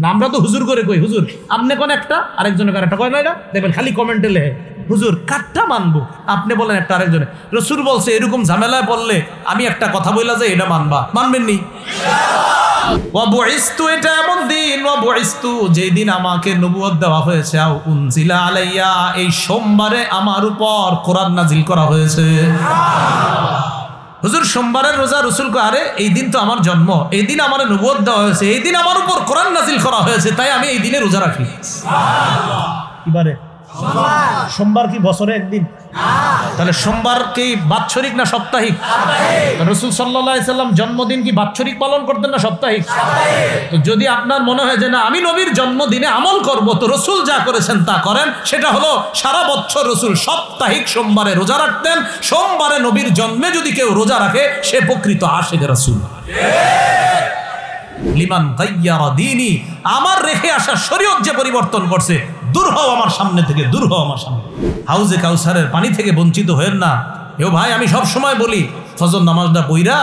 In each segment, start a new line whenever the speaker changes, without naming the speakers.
না আমরা তো হুজুর করে কই, হুজুর আপনি কোন একটা, আরেকজনে কোন একটা কয় না, এটা দেখবেন খালি কমেন্টে লেখে হুজুর কাটটা মানবো, আপনি বলেন একটা আরেকজনে। রসুল বলছে এরকম ঝামেলায় পড়লে আমি একটা কথা বইলা যে এটা মানবা, মানবেন নি? এটা এমন দিন, যেই দিন আমাকে নবুয়ত দেওয়া হয়েছে, উনজিলা আলাইয়া, এই সোমবারে আমার উপর কোরআন নাজিল করা হয়েছে। হুজুর সোমবারের রোজা, রসুল কো আরে এই দিন তো আমার জন্ম, এই দিন আমার নবুয়ত দেওয়া হয়েছে, এই দিন আমার উপর কোরআন নাজিল করা হয়েছে, তাই আমি এই দিনে রোজা রাখি। এবারে সোমবার কি বছরে একদিন? তাহলে সোমবার কি বাৎসরিক না সাপ্তাহিক? রসুল সাল্লাল্লাহু আলাইহি সাল্লাম জন্মদিন কি বাৎসরিক পালন করতেন না সাপ্তাহিক? তো যদি আপনার মনে হয় যে না আমি নবীর জন্মদিনে আমল করব, তো রসুল যা করেছেন তা করেন। সেটা হলো সারা বছর রসুল সাপ্তাহিক সোমবারে রোজা রাখতেন। সোমবারে নবীর জন্মে যদি কেউ রোজা রাখে সে প্রকৃত আশিক রাসূল। লিমান গায়্যারা দীনি, আমার রেখে আসা শরীয়ত যে পরিবর্তন করছে, দূর হও আমার সামনে থেকে, দূর হও আমার সামনে। হাউজে কাউসারের পানি থেকে বঞ্চিত হয়েন না। এও ভাই আমি সব সময় বলি, ফজর নামাজটা পইরা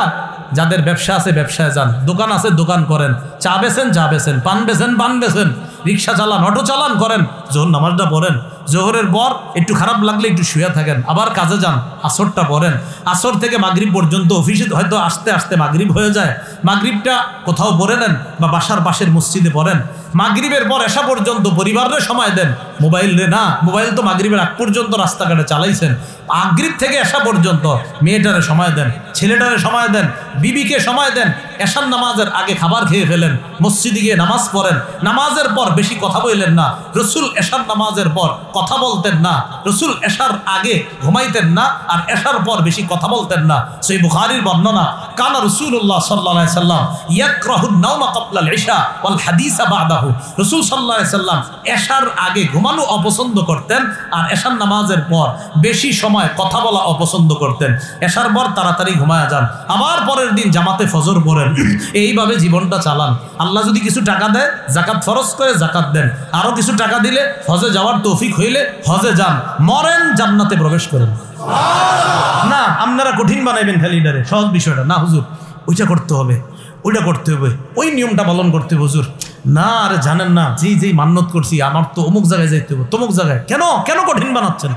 যাদের ব্যবসা আছে ব্যবসায় যান, দোকান আছে দোকান করেন, চা বেচেন চা বেচেন, পান বেচেন পান বেচেন, রিক্সা চালান অটো চালান করেন, জোহর নামাজটা পড়েন। জোহরের পর একটু খারাপ লাগলে একটু শুয়ে থাকেন, আবার কাজে যান, আসরটা পড়েন। আসর থেকে মাগরিব পর্যন্ত অফিসে হয়তো আসতে আসতে মাগরিব হয়ে যায়, মাগরিবটা কোথাও পড়ে নেন বা বাসার পাশের মসজিদে পড়েন। মাগরিবের পর এসা পর্যন্ত পরিবারের সময় দেন, মোবাইল রে না, মোবাইল তো মাগরিবের আগ পর্যন্ত রাস্তাঘাটে চালাইছেন। মাগরিব থেকে এসা পর্যন্ত মেয়েটারে সময় দেন, ছেলেটারে সময় দেন, বিবিকে সময় দেন। এশার নামাজের আগে খাবার খেয়ে ফেলেন, মসজিদে গিয়ে নামাজ পড়েন। নামাজের পর বেশি কথা বললেন না, রসুল এশার নামাজের পর কথা বলতেন না, রসুল এশার আগে ঘুমাইতেন না, আর এশার পর বেশি কথা বলতেন না। সহিহ বুখারীর বর্ণনা, কানা রাসূলুল্লাহ সাল্লাল্লাহু আলাইহি সাল্লাম ইয়াকরাহুন নাওমা ক্বাবলাল ইশা ওয়াল হাদিসা বাদাহু। রসুল সাল্লাল্লাহু আলাইহি সাল্লাম এশার আগে ঘুমানো অপছন্দ করতেন, আর এশার নামাজের পর বেশি সময় কথা বলা অপছন্দ করতেন। এশার পর তাড়াতাড়ি ঘুমায়া যান, আবার পরের দিন জামাতে ফজর পড়েন। এইভাবে জীবনটা চালান। আল্লাহ যদি কিছু টাকা দেয়, জাকাত ফরজ করে জাকাত দেন। আরো কিছু টাকা দিলে হজে যাওয়ার তৌফিক হইলে হজে যান, মরেন জান্নাতে প্রবেশ করেন। না আপনারা কঠিন বানাইবেন খালি এটারে, সহজ বিষয়টা না হুজুর ওইটা করতে হবে, ওইটা করতে হবে, ওই নিয়মটা পালন করতে হবে হুজুর। না আরে জানেন না, যেই মান্যত করছি আমার তো অমুক জায়গায় যাইতে হবে, তমুক জায়গায়, কেন কেন কঠিন বানাচ্ছেন?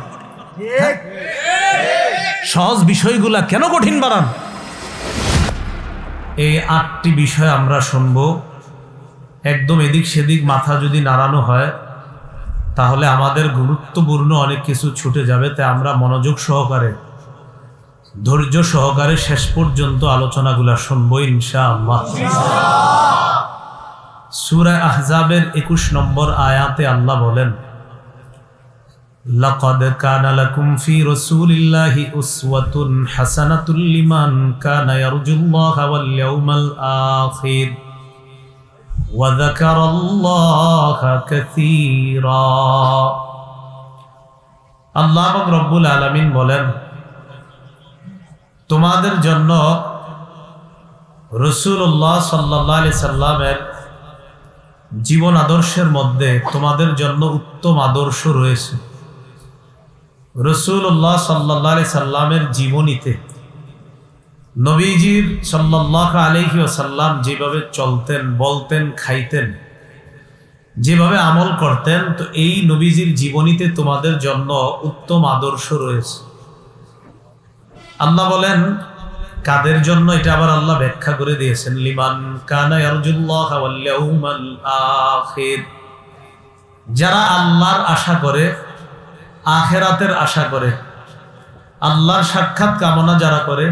সহজ বিষয়গুলা কেন কঠিন বানান? এই 8টি বিষয় আমরা শুনবো। একদম এদিক সেদিক মাথা যদি নাড়ানো হয় তাহলে আমাদের গুরুত্বপূর্ণ অনেক কিছু ছুটে যাবে। তাই আমরা মনোযোগ সহকারে, ধৈর্য সহকারে শেষ পর্যন্ত আলোচনাগুলা শুনবো ইনশাআল্লাহ। সূরা আহজাবের 21 নম্বর আয়াতে আল্লাহ বলেন, লাকাদ কানা লাকুম ফি রাসূলিল্লাহি উসওয়াতুন হাসানাতুল লিমান কানা ইয়ারজুল্লাহা ওয়াল ইয়াউমাল আখির ওয়া যাকারাল্লাহা কাসীরা। আল্লাহ রাব্বুল আলামিন বলেন, তোমাদের জন্য রাসূলুল্লাহ সাল্লাল্লাহু আলাইহি সাল্লামের জীবন আদর্শের মধ্যে তোমাদের জন্য উত্তম আদর্শ রয়েছে। রাসূলুল্লাহ সাল্লাল্লাহু আলাইহি সাল্লামের জীবনীতে নবীজির সাল্লাল্লাহু আলাইহি ওয়াসাল্লাম যেভাবে চলতেন, বলতেন, খাইতেন, যেভাবে আমল করতেন, তো এই নবীজির জীবনীতে তোমাদের জন্য উত্তম আদর্শ রয়েছে। আল্লাহ বলেন কাদের জন্য, এটা আবার আল্লাহ ব্যাখ্যা করে দিয়েছেন, লিমান কানা ইয়ারজুল্লাহা ওয়াল ইয়াউমাল আখির, যারা আল্লাহর আশা করে, আখিরাতের আশা করে, আল্লাহর সাক্ষাৎ কামনা যারা করে,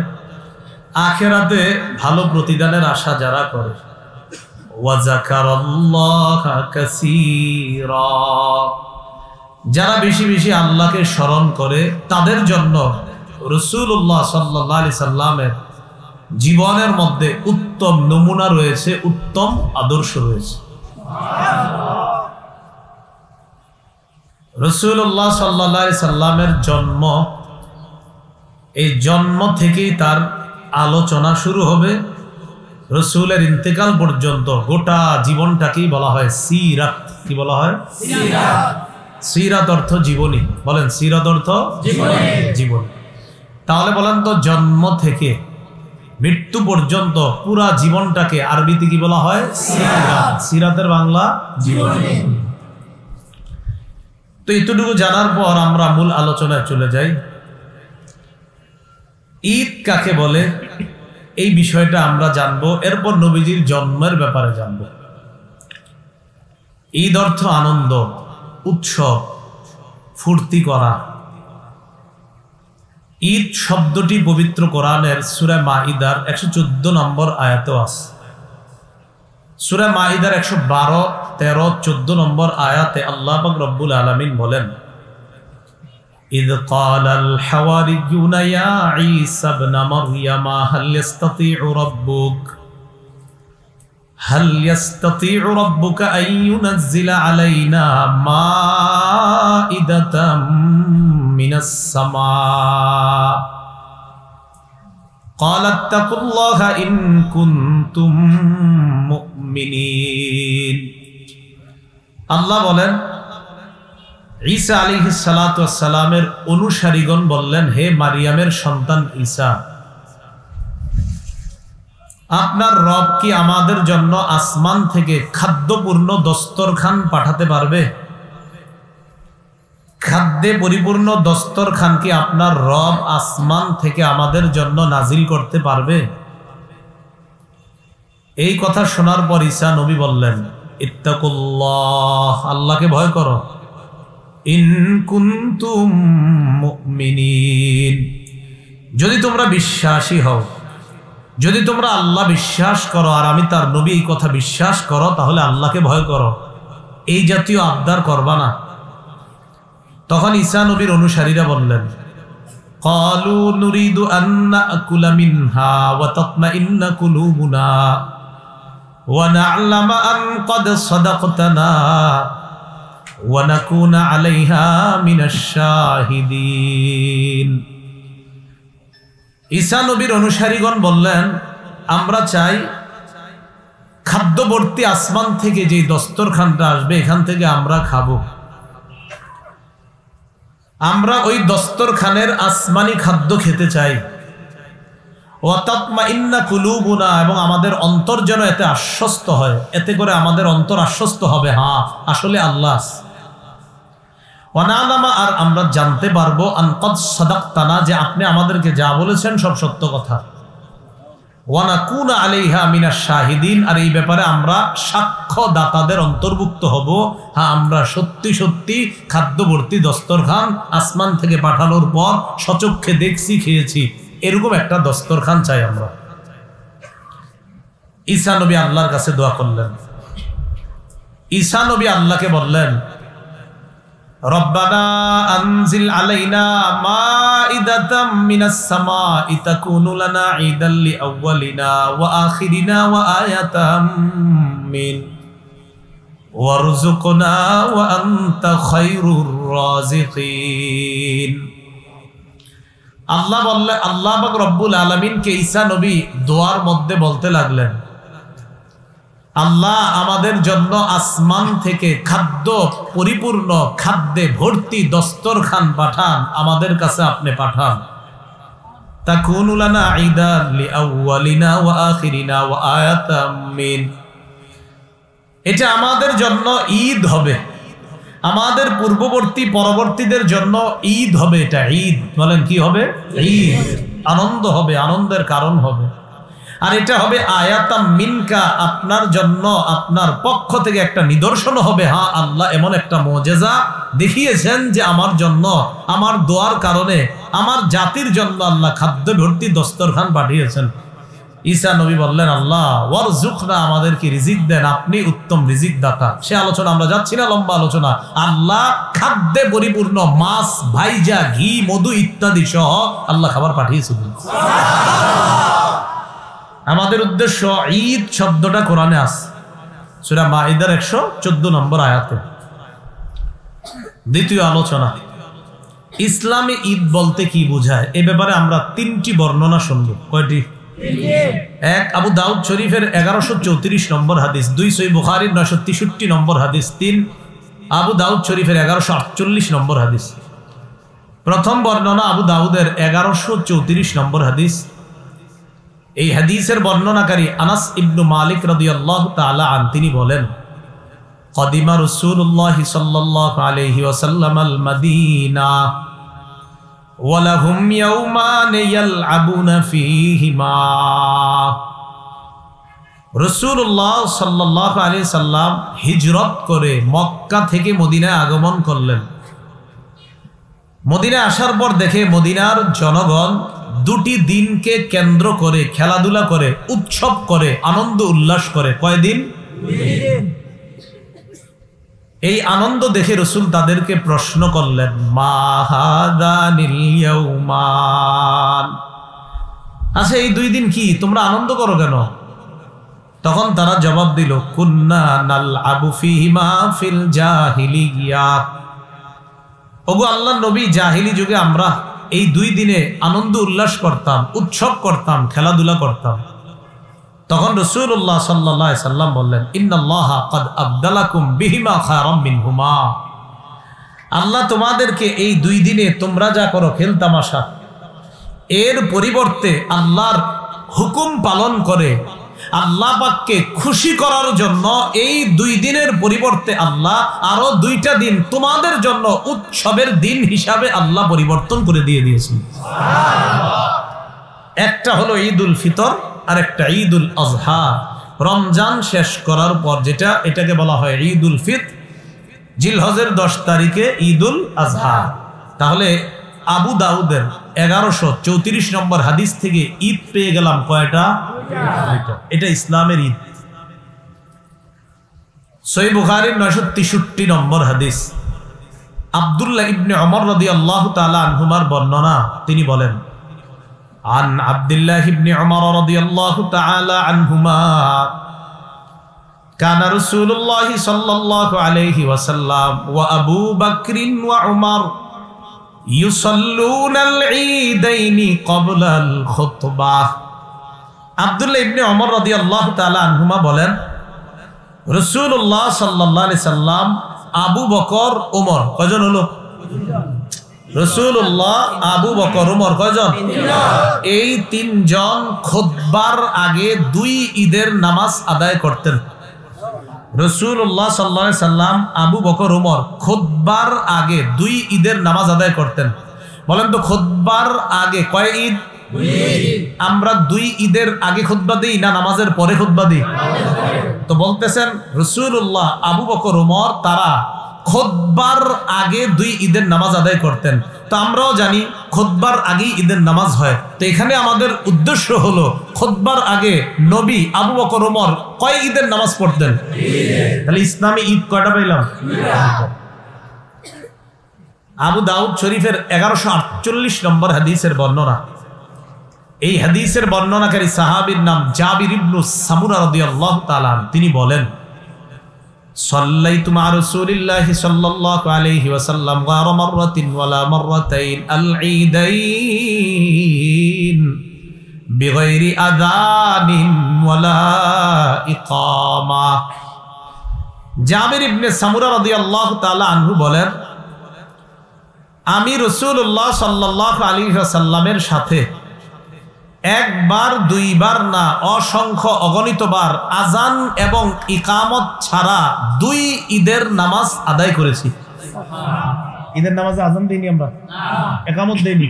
আখিরাতে ভালো প্রতিদানের আশা যারা করে, ওয়া যাকারাল্লাহা কাসীরা, যারা বেশি বেশি আল্লাহকে স্মরণ করে, তাদের জন্য রাসূলুল্লাহ সাল্লাল্লাহু আলাইহি সাল্লামের জীবনের মধ্যে উত্তম নমুনা রয়েছে, উত্তম আদর্শ রয়েছে। রাসূলুল্লাহ সাল্লাল্লাহু আলাইহি সাল্লামের জন্ম, এই জন্ম থেকেই তার আলোচনা শুরু হবে। রাসূলের ইন্তেকাল পর্যন্ত গোটা জীবনটাকেই বলা হয় সিরাত। কি বলা হয়? সিরাত। সিরাত অর্থ জীবনী। বলেন সিরাত অর্থ জীবনী। জীবনী। তাহলে বলেন তো জন্ম থেকে মৃত্যু পর্যন্ত পুরা জীবনটাকে আরবিতে কি বলা হয়? সিরাত। সিরাতের বাংলা জীবনী। তো এতটুকু জানার পর আমরা মূল আলোচনায় চলে যাই। ঈদ কাকে বলে এই বিষয়টা আমরা জানবো, এরপর নবীজির জন্মের ব্যাপারে জানবো। ঈদ অর্থ আনন্দ, উৎসব, ফুর্তি করা। ঈদ শব্দটি পবিত্র কোরআনের সূরা মাইদার 114 নম্বর আয়াতেও আছে। সূরা মাইদার 112, 13, 14 নম্বর আয়াতে আল্লাহ পাক রব্বুল আলামিন বলেন, إذ قال الحواريون يا عيسى ابن مريم هل يستطيع ربك أن ينزل علينا مائدة من السماء قال اتقوا الله إن كنتم مؤمنين। আল্লাহ বলেন, ঈসা আলাইহিস সালাতু ওয়াস সালামের অনুসারীগণ বললেন, হে মারিয়ামের সন্তান ঈসা, আপনার রব কি আমাদের জন্য আসমান থেকে খাদ্যপূর্ণ দস্তরখান পাঠাতে পারবে? খাদ্যে পরিপূর্ণ দস্তরখান কি আপনার রব আসমান থেকে আমাদের জন্য নাজিল করতে পারবে? এই কথা শোনার পর ঈসা নবী বললেন, ইত্তাকুল্লাহ, আল্লাহকে ভয় করো, ইন কুনতুম মুমিনিন, যদি তোমরা বিশ্বাসী হও, যদি তোমরা আল্লাহ বিশ্বাস করো আর আমি তার নবী এই কথা বিশ্বাস করো, তাহলে আল্লাহকে ভয় করো, এই জাতীয় আবদার করবা না। তখন ঈসা নবীর অনুসারীরা বললেন, ক্বালু নুরিদু আন নাকুলা মিনহা ওয়া তাতমাইন্না কুলুবুনা ওয়া না'লামা আন ক্বাদ সাদাকতানা ওয়া নাকুনা আলাইহা মিনাশ শাহিদিন। ঈসা নবীর অনুসারীগণ বললেন, আমরা চাই খাদ্যবর্তী আসমান থেকে যে দস্তরখানটা আসবে এখান থেকে আমরা খাবো। আমরা ওই দস্তরখানের আসমানি খাদ্য খেতে চাই। ওয়া তাতমাইন্না কুলুবুনা, এবং আমাদের অন্তর যেন এতে আশ্বস্ত হয়, এতে করে আমাদের অন্তর আশ্বস্ত হবে, হ্যাঁ আসলে আল্লাহ। ওয়া না'লামা, আর আমরা জানতে পারবো, আন ক্বাদ সাদাকতানা, যে আপনি আমাদেরকে যা বলেছেন সব সত্য কথা। ওয়া নাকুনা আলাইহা মিনাশ শাহিদিন, আর এই ব্যাপারে আমরা সাক্ষ্যদাতাদের অন্তর্ভুক্ত হব, হ্যাঁ আমরা সত্যি সত্যি খাদ্যবর্তী দস্তরখান আসমান থেকে পাঠানোর পর সচক্ষে দেখছি, খেয়েছি, এরকম একটা দস্তরখান চাই আমরা। ঈসা নবী আল্লাহর কাছে দোয়া করলেন। ঈসা নবী আল্লাহকে বললেন, রব্বানা আনজিল আলাইনা মাইদাতাম মিনাস সামাই তাকুনু লানা ঈদাল লিআউয়ালিনা ওয়া আখিরিনা ওয়া আয়াতাম মিন ওয়ারযুকনা ওয়া আনতা খায়রুর রাযিকিন। আল্লাহ বললেন, আল্লাহ পাক রব্বুল আলামিনকে ঈসা নবী দোয়ার মধ্যে বলতে লাগলেন, আল্লাহ আমাদের জন্য আসমান থেকে খাদ্য পরিপূর্ণ, খাদ্যে ভর্তি দস্তরখান পাঠান, আমাদের কাছে আপনি পাঠান। তাকুনু লানা ঈদাল লিআউয়ালিনা ওয়া আখিরিনা ওয়া আয়াতাম মিন, এটা আমাদের জন্য ঈদ হবে, আমাদের পূর্ববর্তী পরবর্তীদের জন্য ঈদ হবে। এটা ঈদ, বলেন কি হবে? ঈদ, আনন্দ হবে, আনন্দের কারণ হবে। আর এটা হবে আয়াতাম মিনকা, আপনার জন্য, আপনার পক্ষ থেকে একটা নিদর্শন হবে, হ্যাঁ আল্লাহ এমন একটা মুজিজা দেখিয়েছেন যে আমার জন্য, আমার দোয়ার কারণে, আমার জাতির জন্য আল্লাহ খাদ্য ভর্তি দস্তরখান পাঠিয়েছেন। ঈসা নবী বললেন, আল্লাহ ওয়ারযুকনা, আমাদেরকে রিজিক দেন, আপনি উত্তম রিজিক দাতা। সে আলোচনা আমরা যাচ্ছি না, লম্বা আলোচনা। আল্লাহ খাদ্যে পরিপূর্ণ মাছ, ভাইজা, ঘি, মধু ইত্যাদি সহ আল্লাহ খাবার পাঠিয়েছিলেন। আমাদের উদ্দেশ্য, ঈদ শব্দটা কোরআনে আছে সূরা মাইদার 114 নম্বর আয়াতে। দ্বিতীয় আলোচনা, ইসলামে ঈদ বলতে কি বোঝায়, এ ব্যাপারে আমরা 3টি বর্ণনা শুনব। কয়টি? 1 আবু দাউদ শরীফের 1134 নম্বর হাদিস, 2 সহিহ বুখারীর 963 নম্বর হাদিস, 3 আবু দাউদ শরীফের 1148 নম্বর হাদিস। প্রথম বর্ণনা আবু দাউদের 1134 নম্বর হাদিস। এই হাদিসের বর্ণনাকারী আনাস ইবনু মালিক রাদিয়াল্লাহু তাআলা আন তিনি বলেন, কদিমা রাসূলুল্লাহ সাল্লাল্লাহু আলাইহি ওয়াসাল্লাম আল মাদিনা ওয়া লাহুম ইয়াওমান ইয়ালআবুনা ফীহিমা। রাসূলুল্লাহ সাল্লাল্লাহু আলাইহি সাল্লাম হিজরত করে মক্কা থেকে মদিনায় আগমন করলেন। মদিনায় আসার পর দেখে মদিনার জনগণ দুটি দিনকে কেন্দ্র করে খেলাধুলা করে, উৎসব করে, আনন্দ উল্লাস করে। কয়দিন? এই আনন্দ দেখে রাসূল তাদেরকে প্রশ্ন করলেন, মা হাদানিল ইয়াউমান, আচ্ছা এই দুই দিন কি, তোমরা আনন্দ করো কেন? তখন তারা জবাব দিল, কুন্না নালআবু ফীহিমা ফিল জাহিলিয়া। ওগো আল্লাহর নবী, জাহিলি যুগে আমরা এই দুই দিনে আনন্দ উল্লাস করতাম, উৎসব করতাম, খেলাধুলা করতাম। তখন রাসূলুল্লাহ সাল্লাল্লাহু আলাইহি সাল্লাম বললেন, ইন্নাল্লাহা ক্বাদ আবদালাকুম বিহিমা খায়রাম মিনহুমা। আল্লাহ তোমাদেরকে এই দুই দিনে তোমরা যা করো খেলতামাশা, এর পরিবর্তে আল্লাহর হুকুম পালন করে আল্লাহ পাককে খুশি করার জন্য এই দুই দিনের পরিবর্তে আল্লাহ আরো দুইটা দিন তোমাদের জন্য উৎসবের দিন হিসাবে আল্লাহ পরিবর্তন করে দিয়েছেন। একটা হলো ঈদুল ফিতর আর একটা ঈদুল আজহা। রমজান শেষ করার পর যেটা, এটাকে বলা হয় ঈদুল ফিতর। জিলহজের 10 তারিখে ঈদুল আজহা। তাহলে আবু দাউদের 1134 নম্বর হাদিস থেকে ঈদ পেয়ে গেলাম কয়টা? এটা ইসলামের ঈদ। সহিহ বুখারীর 963 নম্বর হাদিস, আব্দুল্লাহ ইবনে ওমর রাদিয়াল্লাহু তাআলা আনহুমার বর্ণনা, তিনি বলেন, আন আব্দুল্লাহ ইবনে ওমর রাদিয়াল্লাহু তাআলা আনহুমা কানা রাসূলুল্লাহ সাল্লাল্লাহু আলাইহি ওয়াসাল্লাম ওয়া আবু বকর ওয়া উমর ইউসাল্লুনাল ঈদাইনি ক্বাবলাল খুতবাহ। আব্দুল্লাহ ইবনে ওমর রাদিয়াল্লাহু তাআলা আনহুমা বলেন, রাসূলুল্লাহ সাল্লাল্লাহু আলাইহি সাল্লাম, আবু বকর, ওমর, কয়জন হলো? রাসূলুল্লাহ, আবু বকর, ওমর, কয়জন? এই তিনজন খুতবার আগে 2 ঈদের নামাজ আদায় করতেন। রাসূলুল্লাহ সাল্লাল্লাহু আলাইহি সাল্লাম, আবু বকর, ওমর খুতবার আগে 2 ঈদের নামাজ আদায় করতেন। বলেন তো খুতবার আগে কয় ঈদ? আমরা 2 ঈদের আগে খুতবা দিই না নামাজের পরে খুতবা দিই? তো বলতেছেন রাসূলুল্লাহ, আবু বকর, ওমর তারা খুতবার আগে 2 ঈদের নামাজ আদায় করতেন। তো আমরাও জানি খুতবার আগেই ঈদের নামাজ হয়। তো এখানে আমাদের উদ্দেশ্য হলো খুতবার আগে নবী আবু বকর, ওমর কয় ঈদের নামাজ পড়তেন? তাহলে ইসলামে ঈদ কয়টা পাইলাম? আবু দাউদ শরীফের 1148 নম্বর হাদিসের বর্ণনা। এই হাদিসের বর্ণনাকারী সাহাবীর নাম জাবির ইবনু সামুরা রাদিয়াল্লাহু তাআলা। তিনি বলেন, সাল্লাইতু মা রাসূলিল্লাহি সাল্লাল্লাহু আলাইহি ওয়াসাল্লাম গায়রা মাররাতিন ওয়ালা মাররাতাইন আল ঈদাইন বিগাইরি আযানিন ওয়ালা ইকামা। জাবির ইবনে সামুরা রাদিয়াল্লাহু তাআলা আনহু বলেন, আমি রাসূলুল্লাহ সাল্লাল্লাহু আলাইহি ওয়াসাল্লামের সাথে একবার, 2 বার না, অসংখ্য অগণিতবার আজান এবং ইকামত ছাড়া 2 ঈদের নামাজ আদায় করেছি। ঈদের নামাজে আজান দেইনি আমরা, ইকামত দেইনি,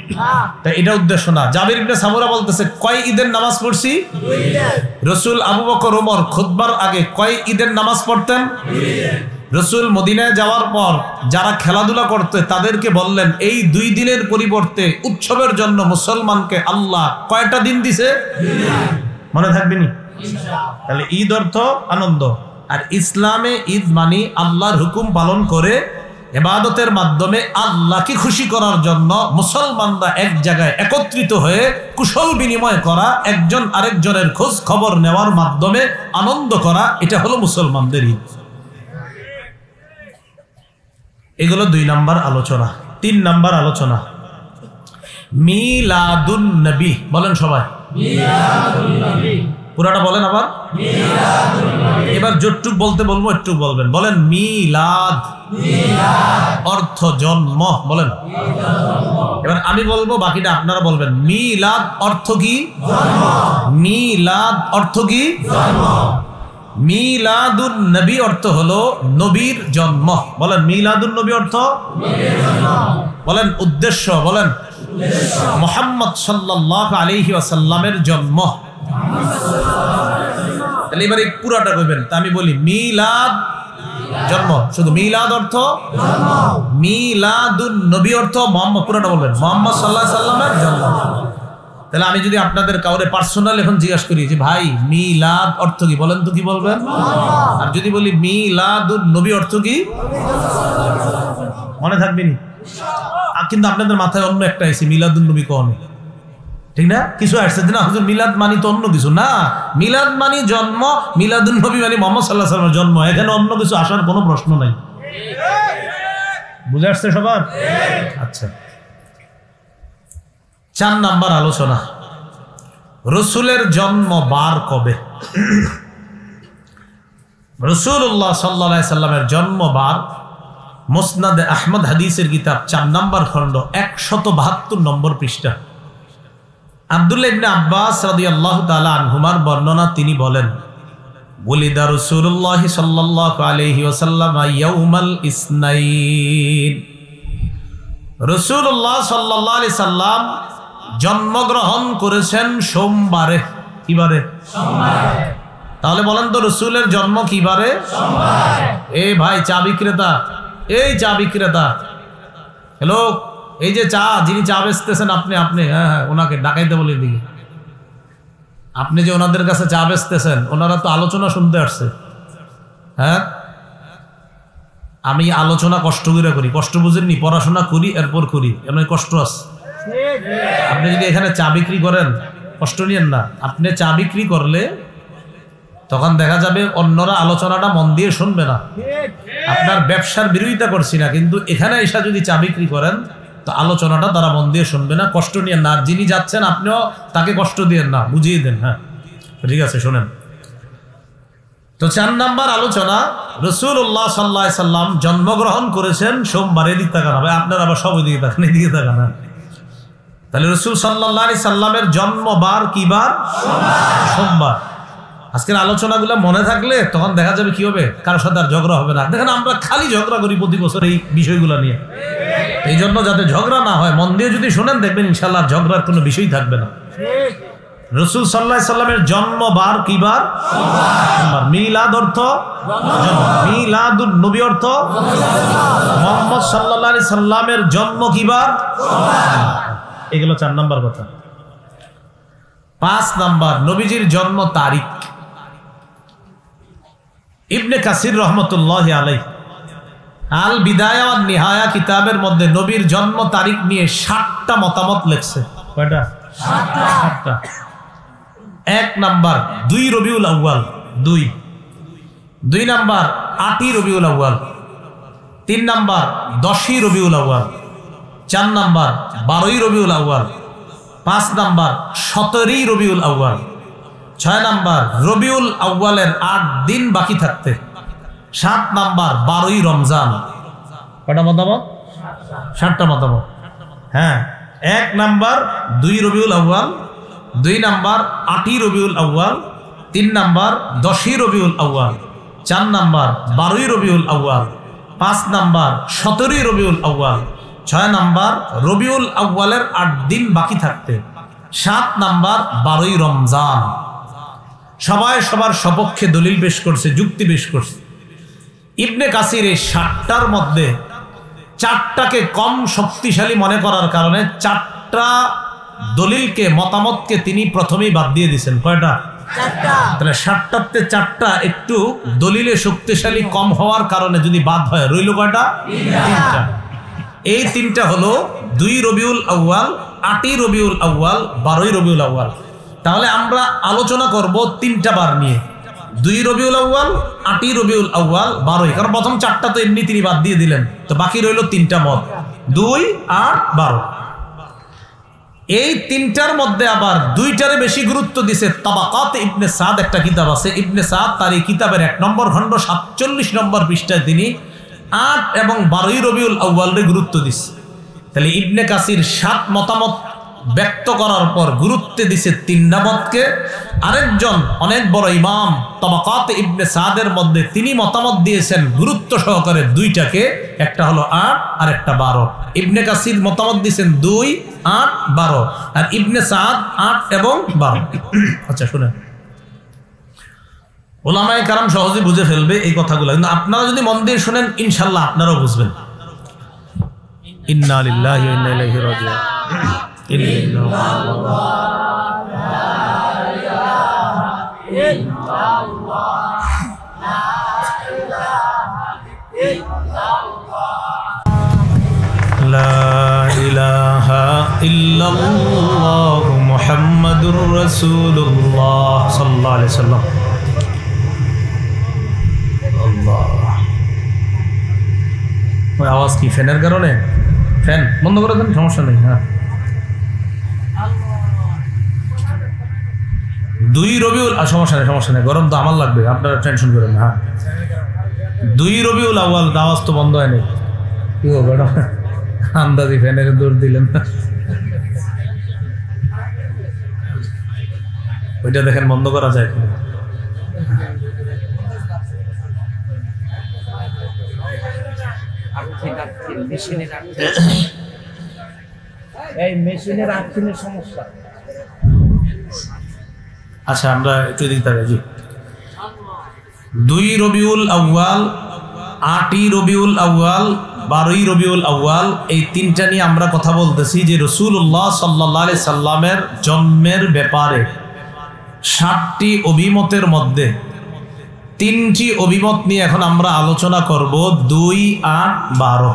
তাই এটা উদ্দেশ্য না। জাবির ইবনে সামুরা বলতেছে, কয় ঈদের নামাজ পড়ছি? 2 ঈদের। রাসূল, আবু বকর, ওমর খুতবার আগে কয় ঈদের নামাজ পড়তেন? 2 ঈদের। রাসূল মদিনায় যাওয়ার পর যারা খেলাধুলা করতে তাদেরকে বললেন, এই 2 দিনের পরিবর্তে উৎসবের জন্য মুসলমানকে আল্লাহ কয়টা দিন দিছে? মনে থাকবে নি? তাহলে ঈদ অর্থ আনন্দ। আর ইসলামে ঈদ মানে আল্লাহর হুকুম পালন করে ইবাদতের মাধ্যমে আল্লাহকে খুশি করার জন্য মুসলমানরা এক জায়গায় একত্রিত হয়ে কুশল বিনিময় করা, একজন আরেকজনের খোঁজ খবর নেওয়ার মাধ্যমে আনন্দ করা, এটা হলো মুসলমানদের ঈদ। এগুলো 2 নাম্বার আলোচনা। 3 নাম্বার আলোচনা মিলাদুন নবী। বলেন সবাই, মিলাদুন নবী। পুরাটা বলেন আবার। এবার যতটুক বলতে বলবো একটু বলবেন। বলেন মিলাদ অর্থ জন্ম। বলেন। এবার আমি বলবো, বাকিটা আপনারা বলবেন। মিলাদ অর্থ কি? মিলাদ অর্থ কি? মিলাদুন নবী অর্থ হলো নবীর জন্ম। বলেন মিলাদুন নবী অর্থ। বলেন উদ্দেশ্য। বলেন মুহাম্মদ সাল্লাল্লাহু আলাইহি ওয়াসাল্লামের জন্ম। তাহলে এবার এই পুরাটা কইবেন। তা আমি বলি মিলাদ জন্ম, শুধু মিলাদ অর্থ জন্ম, মিলাদুন নবী অর্থ মুহাম্মদ। পুরাটা বলবেন মুহাম্মদ সাল্লাল্লাহু আলাইহি ওয়াসাল্লামের জন্ম। তাহলে আমি যদি আপনাদের কাউরে পার্সোনাল এখন জিজ্ঞাসা করি যে ভাই মিলাদ অর্থ কি, বলেন তো কি বলবেন? আর যদি বলি মিলাদুন নবী অর্থ কি, মনে থাকবে নি? কিন্তু আপনাদের মাথায় অন্য একটা আছে, মিলাদুন নবী কোন, ঠিক না? কিছু আসছে না হুজুর মিলাদ মানি তো অন্য কিছু না, মিলাদ মানি জন্ম, মিলাদুন নবী মানে মুহাম্মদ সাল্লাল্লাহু আলাইহি ওয়াসাল্লামের জন্ম। এখানে অন্য কিছু আসার কোনো প্রশ্ন নাই। বুঝে আসছে সবার? আচ্ছা, 4 নাম্বার আলোচনা, রসুলের জন্ম বার কবে? রাসূলুল্লাহ সাল্লাল্লাহু আলাইহি সাল্লামের জন্ম বার মুসনাদে আহমদ হাদিসের কিতাব 4 নম্বর খণ্ড 172 নম্বর পৃষ্ঠা। আব্দুল্লাহ ইবনে আব্বাস রাদিয়াল্লাহু তাআলা আনহুমার বর্ণনা, তিনি বলেন ওয়ালিদা রাসূলুল্লাহ সাল্লাল্লাহু আলাইহি ওয়াসাল্লাম ইয়াউমাল ইসনাইন। রাসূলুল্লাহ সাল্লাল্লাহু আলাইহি সাল্লাম জন্মগ্রহণ করেছেন সোমবারে। কি বারে? সোমবারে। তাহলে বলেন তো রসুলের জন্ম কি বারে? সোমবারে। এই ভাই চা বিক্রেতা, এই চা বিক্রেতা, হ্যালো, এই যে চা, যিনি চা বেচতেছেন আপনি, হ্যাঁ হ্যাঁ ওনাকে ডাকাইতে বলে দিকে। আপনি যে ওনাদের কাছে চা বেচতেছেন, ওনারা তো আলোচনা শুনতে আসছে। হ্যাঁ, আমি আলোচনা কষ্ট করে করি, কষ্ট বুঝেননি? পড়াশোনা করি এরপর করি, এমন কষ্ট আছে। আপনি যদি এখানে চা বিক্রি করেন, কষ্ট নিয়েন না। আপনি চা বিক্রি করলে তখন দেখা যাবে অন্যরা আলোচনাটা মন দিয়ে শুনবে না। আপনার ব্যবসার বিরোধিতা করছি না, কিন্তু এখানে এসে যদি চা বিক্রি করেন তো আলোচনাটা তারা মন দিয়ে শুনবে না। কষ্ট নিয়েন না। আর যিনি যাচ্ছেন আপনিও তাকে কষ্ট দিয়েন না, বুঝিয়ে দেন। হ্যাঁ ঠিক আছে, শোনেন তো। 4 নাম্বার আলোচনা, রাসূলুল্লাহ সাল্লাল্লাহু আলাইহি সাল্লাম জন্মগ্রহণ করেছেন সোমবারে। দিকে তাকান হবে, আপনারা আবার সবাই দিকে তাকান, এদিকে তাকান। তাহলে রাসূল সাল্লাল্লাহু আলাইহি সাল্লামের জন্মবার কি বার? সোমবার। আজকের আলোচনাগুলো মনে থাকলে তখন দেখা যাবে কি হবে, কারোর সাথে আর ঝগড়া হবে না। দেখেন আমরা খালি ঝগড়া করি প্রতি বছর এই বিষয়গুলো নিয়ে। এই জন্য যাতে ঝগড়া না হয়, মন দিয়ে যদি শোনেন দেখবেন ইনশাআল্লাহ ঝগড়ার কোনো বিষয় থাকবে না। রাসূল সাল্লাল্লাহু আলাইহি সাল্লামের জন্মবার কি বার? সোমবার। মিলাদ অর্থ জন্ম, মিলাদুন নবী অর্থ মুহাম্মদ সাল্লাল্লাহু আলাইহি সাল্লামের জন্ম কি বার? সোমবার। এগুলো 4 নাম্বার কথা। 5 নাম্বার, নবীজির জন্ম তারিখ। ইবনে কাসির রহমতুল্লাহি আলাইহি আল বিদায়া ওয়ান নিহায়া কিতাবের মধ্যে নবীর জন্ম তারিখ নিয়ে 60টা মতামত লেখছে। কয়টা? 60টা। 1 number 2 Rabiul Awal, 2 number 8ই Rabiul Awal, 3 number 10ই Rabiul Awal, 4 number 12ই Rabiul Awal, 5 number 17ই Rabiul Awal, 6 number Rabiul আউয়ালের 8 দিন বাকি থাকতে, 7 নাম্বার 12ই রমজান। কয়টা মতামত? 7টা মতামত। হ্যাঁ, 1 number 2 Rabiul Awal, 2 number 8ই Rabiul Awal, 3 number 10ই Rabiul Awal, 4 number 12ই Rabiul Awal, 5 number 17ই Rabiul Awal, 6 number Rabiul আউয়ালের 8 দিন বাকি থাকতে, 7 নাম্বার 12ই রমজান। সবাই সবার সপক্ষে দলিল পেশ করছে, যুক্তি পেশ করছে। ইবনে কাসির এই 60টার মধ্যে 4টাকে কম শক্তিশালী মনে করার কারণে 4টা দলিলকে, মতামতকে তিনি প্রথমেই বাদ দিয়ে দিয়েছেন। কয়টা? 4টা। তাহলে 60টাতে 4টা একটু দলিলে শক্তিশালী কম হওয়ার কারণে যদি বাদ হয়, রইল কয়টা? 3টা। এই 3টা হলো 2 রবিউল আউয়াল, 8ই রবিউল আউয়াল, 12ই রবিউল আউয়াল। তাহলে আমরা আলোচনা করব 3টা বার নিয়ে, 2 রবিউল আউয়াল, 8ই রবিউল আউয়াল, 12ই। কারণ প্রথম 4টা তো এমনি তিনি বাদ দিয়ে দিলেন, তো বাকি রইল 3টা মত, 2, 8, 12। এই তিনটার মধ্যে আবার দুইটারে বেশি গুরুত্ব দিছে তাবাকাত ইবনে সাদ, একটা কিতাব আছে ইবনে সাদ, তার এই কিতাবের 1 নম্বর খণ্ড 47 নম্বর পৃষ্ঠায় তিনি 8 এবং 12 রবিউল আউয়ালরে গুরুত্ব দিছে। তাহলে ইবনে কাসির 7 মতামত ব্যক্ত করার পর গুরুত্ব দিছে 3 মতকে। আরেকজন অনেক বড় ইমাম তাবাকাত ইবনে সাদের মধ্যে তিনি মতামত দিয়েছেন গুরুত্ব সহকারে 2টাকে, একটা হলো 8 আর একটা 12। ইবনে কাসির মতামত দিয়েছেন 2, 8, 12, আর ইবনে সাদ 8 এবং 12। আচ্ছা শুনেন, ওলামায়ে কারাম সহজে বুঝে ফেলবে এই কথাগুলো, কিন্তু আপনারা যদি মন দিয়ে শুনেন ইনশাআল্লাহ আপনারাও বুঝবেন। ইন্না লিল্লাহি ওয়া ইন্না ইলাইহি রাজিউন। লা ইলাহা ইল্লাল্লাহু মুহাম্মাদুর রাসূলুল্লাহ সাল্লাল্লাহু আলাইহি ওয়াসাল্লাম। আল্লাহ, ওই আওয়াজ কি ফ্যানের কারণে? ফ্যান বন্ধ করে দেন, সমস্যা নেই। হ্যাঁ, 2 রবিউল, সমস্যা নেই, গরম তো আমার লাগবে, আপনারা টেনশন করেন না। হ্যাঁ, 2 রবিউল আউয়াল, আওয়াজ তো বন্ধ হয়নি। কি গো গরম, আন্দাজি ফ্যানের দৌড় দিলেন। ওইটা দেখেন বন্ধ করা যায় কিনা। আচ্ছা, আমরা একটু দিতে পারি। 2 রবিউল আউয়াল, 8ই রবিউল আউয়াল, 12ই রবিউল আউয়াল, এই 3টা নিয়ে আমরা কথা বলতেছি যে রাসূলুল্লাহ সাল্লাল্লাহু আলাইহি সাল্লামের জন্মের ব্যাপারে 60টি অভিমতের মধ্যে 3টি অভিমত নিয়ে এখন আমরা আলোচনা করব। 2, 8, 12,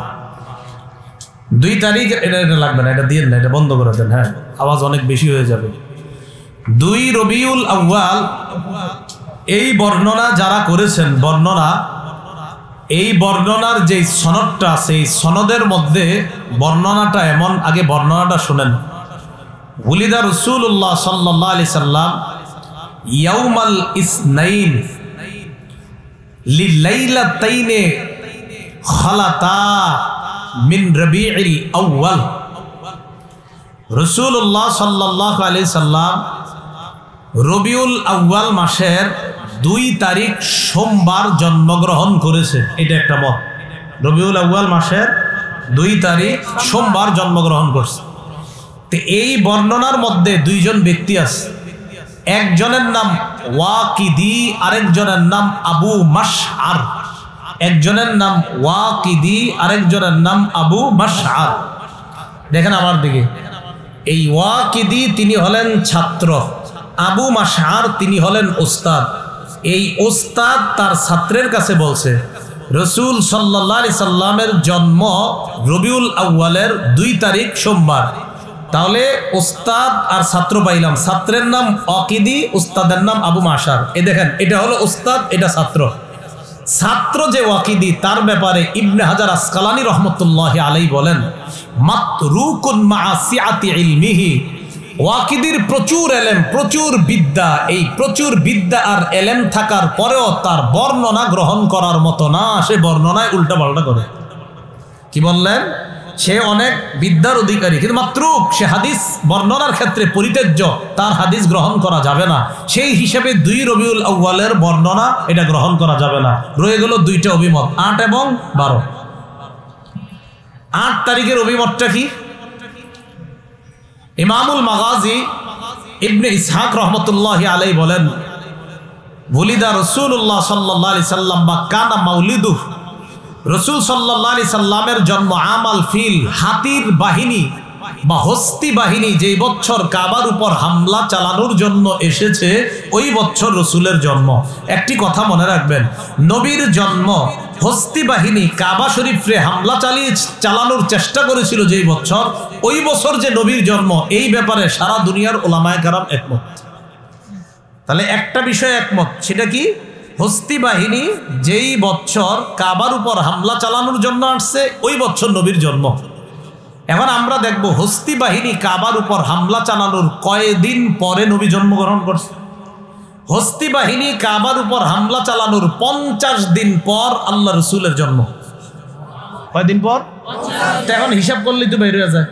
2 তারিখ। এটা লাগবে না, এটা দিয়ে না, এটা বন্ধ করে দেন। হ্যাঁ, আওয়াজ অনেক বেশি হয়ে যাবে। 2 রবিউল আউয়াল, এই বর্ণনা যারা করেছেন, এই বর্ণনার যে সনদটা আছে, এই সনদের মধ্যে বর্ণনাটা এমন, আগে বর্ণনাটা শুনেন। ওলিদা রাসূলুল্লাহ সাল্লাল্লাহু আলাইহি সাল্লাম ইয়াউমাল ইসনাইন লিলাইলাতাইনে খালাতা মিন রবিউল আউয়াল। রাসূলুল্লাহ সাল্লাল্লাহু আলাইহি সাল্লাম রবিউল আউয়াল মাসের 2 তারিখ সোমবার জন্মগ্রহণ করেছে, এটা একটা মত। রবিউল আউয়াল মাসের 2 তারিখ সোমবার জন্মগ্রহণ করছে। তো এই বর্ণনার মধ্যে 2 জন ব্যক্তি আছে, একজনের নাম ওয়াকিদি, আরেকজনের নাম আবু মাশআর। একজনের নাম ওয়াকিদি, আরেকজনের নাম আবু মাশআর। দেখেন আমার দিকে, এই ওয়াকিদি তিনি হলেন ছাত্র, আবু মাশআর তিনি হলেন ওস্তাদ। এই ওস্তাদ তার ছাত্রের কাছে বলছে রাসূল সাল্লাল্লাহু আলাইহি সাল্লামের জন্ম রবিউল আউয়ালের 2 তারিখ সোমবার। তাহলে ওস্তাদ আর ছাত্র পাইলাম, ছাত্রের নাম ওয়াকিদি, ওস্তাদের নাম আবু মাশআর। এই দেখেন, এটা হলো ওস্তাদ, এটা ছাত্র। ছাত্র যে ওয়াকিদি, তার ব্যাপারে ইবনে হাজার আসকালানী রহমতুল্লাহি আলাইহি বলেন মাতরুকুন মা সিআতি ইলমিহি। ওয়াকিদির প্রচুর এলেম, প্রচুর বিদ্যা, এই প্রচুর বিদ্যা আর এলেম থাকার পরেও তার বর্ণনা গ্রহণ করার মতো না, সে বর্ণনায় উল্টাপাল্টা করে। কি বললেন? সে অনেক বিদ্যার অধিকারী, কিন্তু মাত্রুক, সে হাদিস বর্ণনার ক্ষেত্রে পরিত্যাজ্য, তার হাদিস গ্রহণ করা যাবে না। সেই হিসেবে 2 রবিউল আউয়ালের বর্ণনা এটা গ্রহণ করা যাবে না। রয়ে গেল 2টা অভিমত, 8 এবং 12। 8 তারিখের অভিমতটা কি? ইমামুল মাগাজি ইবনে ইসহাক রহমতুল্লাহি আলাইহি বলেন ওলিদা রাসূলুল্লাহ সাল্লাল্লাহু আলাইহি সাল্লাম বা কানা মাউলিদুহ। রাসূল সাল্লাল্লাহু আলাইহি সাল্লামের জন্ম আমাল ফিল, হাতির বাহিনী বা হস্তি বাহিনী যেই বছর কাবার উপর হামলা চালানোর জন্য এসেছে, ওই বছর রাসূলের জন্ম। একটি কথা মনে রাখবেন, নবীর জন্ম হস্তি বাহিনী কাবা শরীফে হামলা চালানোর চেষ্টা করেছিল যেই বছর, ওই বছর যে নবীর জন্ম, এই ব্যাপারে সারা দুনিয়ার ওলামায়ে কেরাম একমত। তাহলে একটা বিষয় একমত, সেটা কি? হস্তি বাহিনী যেই বছর কাবার উপর হামলা চালানোর জন্য আসছে, ওই বছর নবীর জন্ম। এখন আমরা দেখব হস্তি বাহিনী কাবার উপর হামলা চালানোর কয়দিন পরে নবী জন্মগ্রহণ করছে। হস্তি বাহিনী কাবার উপর হামলা চালানোর 50 দিন পর আল্লাহ রসুলের জন্ম। কয়দিন পর? এখন হিসাব করলেই তো বের হয়ে যায়।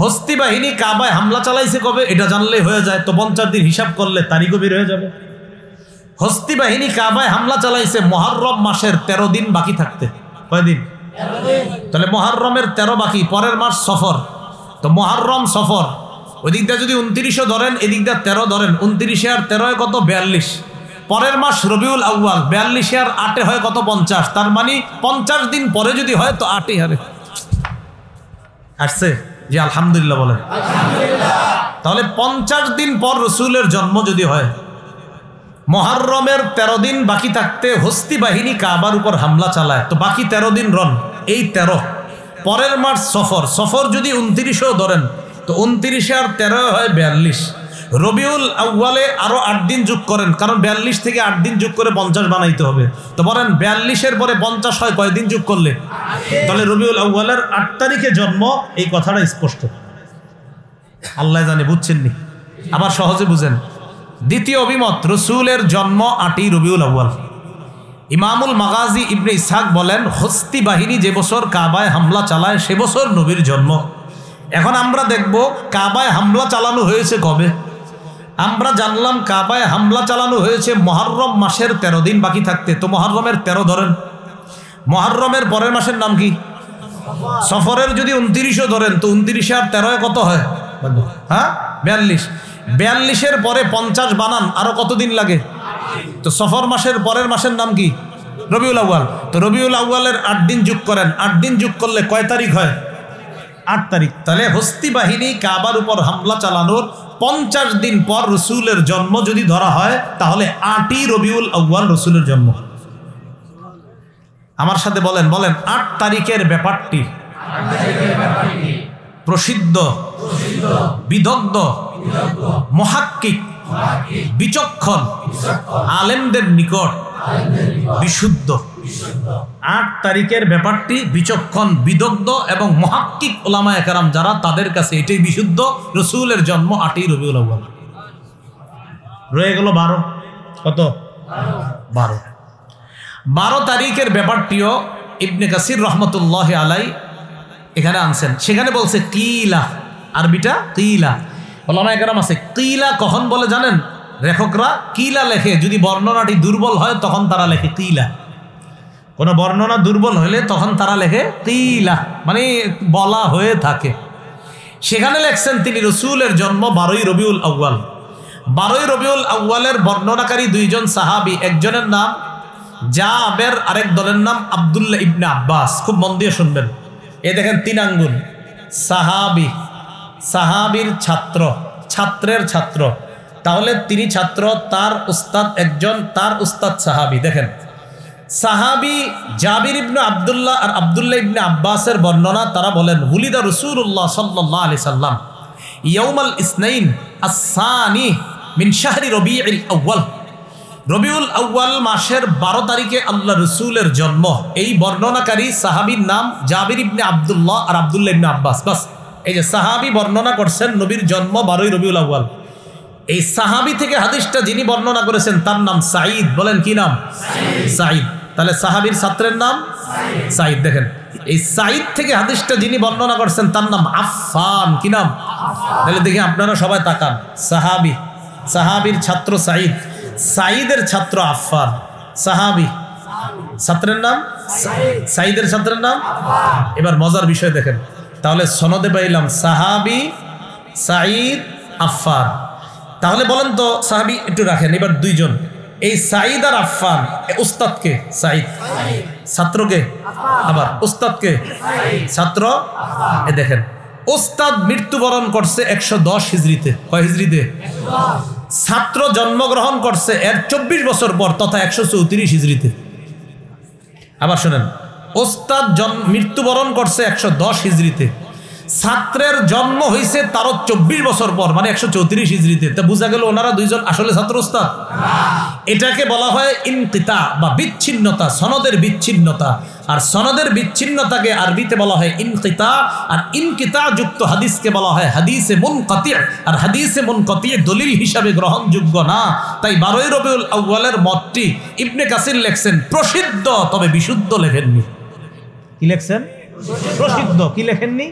হস্তি বাহিনী কাবায় হামলা চালাইছে কবে এটা জানলেই হয়ে যায়, তো 50 দিন হিসাব করলে তারিখও বের হয়ে যাবে। হস্তি বাহিনী কাবায় হামলা চালাইছে মুহররম মাসের 13 দিন বাকি থাকতে। কয়দিন? তাহলে মুহররমের 13 বাকি, পরের মাস সফর, তো মুহররম সফর ওই দিকটা যদি 29 ধরেন, এদিক দিয়ে 13 ধরেন, 29 আর 13 কত? 42। পরের মাস রবিউল আউয়াল, 42 আর 8 হয় কত? 50। তার মানে 50 দিন পরে যদি হয় তো 8 হারে আসছে। জি আলহামদুলিল্লাহ বলেন। তাহলে 50 দিন পর রসুলের জন্ম যদি হয়, মুহররমের 13 দিন বাকি থাকতে হস্তি বাহিনী কাবার উপর হামলা চালায়, তো বাকি 13 দিন রন, এই 13। পরের মাস সফর, সফর যদি 29 ধরেন তো 29 আর 13 হয় 42। রবিউল আউয়ালে আরো 8 দিন যোগ করেন, কারণ 42 থেকে 8 দিন যোগ করে 50 বানাইতে হবে। তো বলেন 42-এর পরে 50 হয় কয়দিন যোগ করলে? তাহলে রবিউল আউয়ালের 8 তারিখে জন্ম, এই কথাটা স্পষ্ট। আল্লাহ জানে বুঝছেন নি, আবার সহজে বুঝেন। দ্বিতীয় অভিমত, রসুলের জন্ম 8ই রবিউল আউয়াল। ইমামুল মাগাজি ইবনে ইসহাক বলেন হস্তি বাহিনী যে বছর কাবায় হামলা চালায় সে বছর নবীর জন্ম। এখন আমরা দেখব কাবায় হামলা চালানো হয়েছে কবে। আমরা জানলাম কাবায় হামলা চালানো হয়েছে মুহররম মাসের 13 দিন বাকি থাকতে, তো মুহররমের 13 ধরেন। মুহররমের পরের মাসের নাম কি? সফরের যদি 29 ধরেন তো 29 আর 13 কত হয়? হ্যাঁ 42। 42-এর পরে 50 বানান, আরো কতদিন লাগে? তো সফর মাসের পরের মাসের নাম কি? রবিউল আউয়াল। তো রবিউল আউয়ালের 8 দিন যোগ করেন, 8 দিন যোগ করলে কয় তারিখ হয়? 8 তারিখ। তাহলে হস্তি বাহিনী কাবার উপর হামলা চালানোর 50 দিন পর রসুলের জন্ম যদি ধরা হয়, তাহলে 8ই রবিউল আউয়াল রসুলের জন্ম। আমার সাথে বলেন, বলেন 8 তারিখের ব্যাপারটি প্রসিদ্ধ, বিদগ্ধ, মুহাক্কিক, বিচক্ষণ আলেমদের নিকট বিশুদ্ধ। 8 তারিখের ব্যাপারটি বিচক্ষণ, বিদগ্ধ এবং মুহাক্কিক উলামায়ে কেরাম যারা, তাদের কাছে এটাই বিশুদ্ধ। রসুলের জন্ম 8ই রবিউল আউয়াল। রয়ে গেল 12। কত? 12 তারিখের ব্যাপারটিও ইবনে কাসির রহমতুল্লাহ আলাই এখানে আনছেন। সেখানে বলছে কিলা, আরবিটা কিলা। উলামায়ে কেরাম আছে কিলা কখন বলে জানেন? লেখকরা কিলা লেখে যদি বর্ণনাটি দুর্বল হয় তখন তারা লেখে কিলা। কোন বর্ণনা দুর্বল হলে তখন তারা লেখে কিলা, মানে বলা হয়ে থাকে। সেখানে লেখছেন তিনি রসুলের জন্ম 12ই রবিউল আউয়াল। 12ই রবিউল আউয়ালের বর্ণনাকারী 2 জন সাহাবী, একজনের নাম জাবের, আরেক দলের নাম আব্দুল্লাহ ইবনে আব্বাস। খুব মন দিয়ে শুনবেন। এই দেখেন 3 আঙ্গুল, সাহাবী, সাহাবীর ছাত্র, ছাত্রের ছাত্র। তাহলে তিনি ছাত্র, তার উস্তাদ একজন, তার উস্তাদ সাহাবী। দেখেন সাহাবী জাবির ইবনে আব্দুল্লাহ আর আব্দুল্লাহ ইবনে আব্বাসের বর্ণনা, তারা বলেন হুলিদা রাসূলুল্লাহ সাল্লাল্লাহু আলাইহি সাল্লাম ইয়াউমাল ইসনাইন আস-সানি মিন শাহরি রবিউল আউয়াল। রবিউল আউয়াল মাসের 12 তারিখে আল্লাহ রসুলের জন্ম। এই বর্ণনাকারী সাহাবীর নাম জাবির ইবনে আব্দুল্লাহ আর আব্দুল্লাহ ইবনে আব্বাস। বাস, এই যে সাহাবী বর্ণনা করছেন নবীর জন্ম 12ই রবিউল আউয়াল। এই সাহাবী থেকে হাদিসটা যিনি বর্ণনা করেছেন তার নাম সাঈদ। বলেন কি নাম? সাঈদ। তাহলে সাহাবীর ছাত্রের নাম সাঈদ। দেখেন এই সাঈদ থেকে হাদিসটা যিনি বর্ণনা করছেন তার নাম আফফান। কি নাম? তাহলে দেখি আপনারা সবাই তাকান। সাহাবী, সাহাবীর ছাত্র সাঈদ, সাঈদের ছাত্র আফফান। সাহাবী, ছাত্রের নাম সাঈদের ছাত্রের নাম। এবার মজার বিষয় দেখেন, তাহলে সনদে পাইলাম সাহাবী, সাঈদ, আফফান। তাহলে বলেন তো সাহাবী একটু রাখেন। এবার 2 জন, এই সাঈদ আর আফফান, উস্তাদকে সাঈদ, ছাত্রকে আবার উস্তাদকে ছাত্র। এ দেখেন উস্তাদ মৃত্যুবরণ করছে 110 হিজরিতে। কয় হিজরিতে? ছাত্র জন্মগ্রহণ করছে এর 24 বছর পর, তথা 134 হিজরিতে। আবার শোনেন, উস্তাদ মৃত্যুবরণ করছে 110 হিজরিতে, ছাত্রের জন্ম হয়েছে তারও 24 বছর পর, মানে 134 হিজরিতে। তা বোঝা গেল ওনারা দুইজন আসলে ছাত্র ওস্তাদ। এটাকে বলা হয় ইনকিতা বা বিচ্ছিন্নতা, সনদের বিচ্ছিন্নতা। আর সনদের বিচ্ছিন্নতাকে আরবিতে বলা হয় ইনকিতা, আর ইনকিতা যুক্ত হাদিসকে বলা হয় হাদিসে মুনকাতি। আর হাদিসে মুনকাতি দলিল হিসাবে গ্রহণযোগ্য না। তাই 12 রবিউল আউয়ালের মতটি ইবনে কাসির লেখছেন প্রসিদ্ধ, তবে বিশুদ্ধ লেখেননি। কি লেখছেন? প্রসিদ্ধ। কি লেখেননি?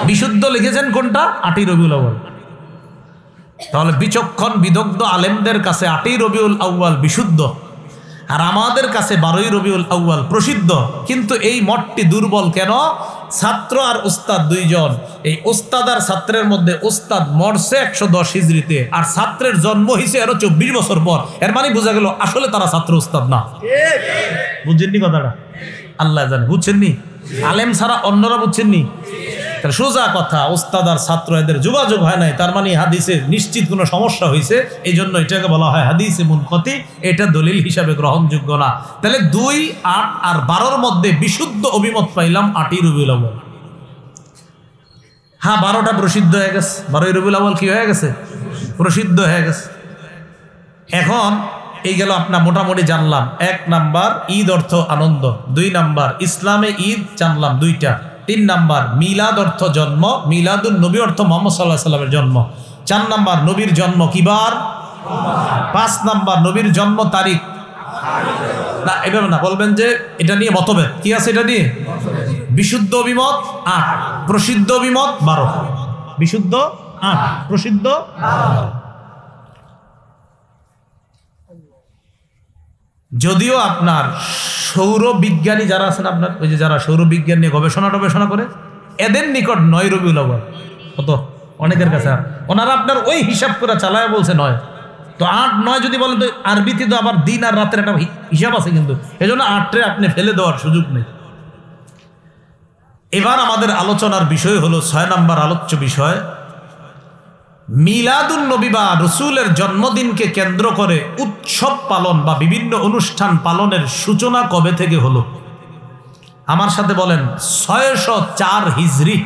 বিশুদ্ধ লিখেছেন কোনটা? 8 রবিউল আউয়াল। তাহলে বিচক্ষণ বিদগ্ধ আলেমদের কাছে 8 রবিউল আউয়াল বিশুদ্ধ, আর আমাদের কাছে 12 রবিউল আউয়াল প্রসিদ্ধ। কিন্তু এই মতটি দুর্বল কেন? ছাত্র আর উস্তাদ দুইজন। এই উস্তাদ আর ছাত্রের মধ্যে উস্তাদ মরছে 110 হিজরিতে, আর ছাত্রের জন্ম হয়েছে আরো 24 বছর পর। এর মানে বোঝা গেল আসলে তারা ছাত্র উস্তাদ না। বুঝছেননি কথাটা? আল্লাহ জানে। বুঝছেননি? আলেম ছাড়া অন্যরা বুঝছেননি? সোজা কথা, উস্তাদ আর ছাত্র এদের যোগাযোগ হয় নাই, তার মানে হাদিসে নিশ্চিত কোনো সমস্যা হয়েছে। এই জন্য এটাকে বলা হয় হাদিসে মুনকাতি। এটা দলিল হিসাবে গ্রহণযোগ্য না। তাহলে 2, 8 আর 12-র মধ্যে বিশুদ্ধ অভিমত পাইলাম 8 রবিউল আউয়াল। হ্যাঁ, 12টা প্রসিদ্ধ হয়ে গেছে। 12 রবিউল আউয়াল কি হয়ে গেছে? প্রসিদ্ধ হয়ে গেছে। এখন এই গেল আপনার মোটামুটি জানলাম। 1 নাম্বার ঈদ অর্থ আনন্দ, 2 নাম্বার ইসলামে ঈদ জানলাম 2টা, 3 নাম্বার মিলাদ অর্থ জন্ম, মিলাদুন নবী অর্থ মুহাম্মদ সাল্লাল্লাহু আলাইহি সাল্লামের জন্ম। 4 নাম্বার নবীর জন্ম কিবার? 5 নাম্বার নবীর জন্ম তারিখ। না, এভাবে না, বলবেন যে এটা নিয়ে মতভেদ। কি আছে এটা নিয়ে? বিশুদ্ধ অভিমত 8, প্রসিদ্ধ অভিমত 12। বিশুদ্ধ 8, প্রসিদ্ধ 12। যদিও আপনার সৌরবিজ্ঞানী যারা আছেন, আপনার ওই যে যারা সৌরবিজ্ঞান নিয়ে গবেষণা করে, এদের নিকট 9 রবিউল আউয়াল। কত? অনেকের কাছে ওনারা আপনার ওই হিসাব করে চালায় বলছে 9। তো 8, 9 যদি বলেন তো আরবিতে তো আবার দিন আর রাতের একটা হিসাব আছে, কিন্তু এই জন্য 8-রে আপনি ফেলে দেওয়ার সুযোগ নেই। এবার আমাদের আলোচনার বিষয় হলো 6 নাম্বার আলোচ্য বিষয়, মিলাদুন নবী বা রসুলের জন্মদিনকে কেন্দ্র করে উৎসব পালন বা বিভিন্ন অনুষ্ঠান পালনের সূচনা কবে থেকে হলো? আমার সাথে বলেন 604 হিজরি।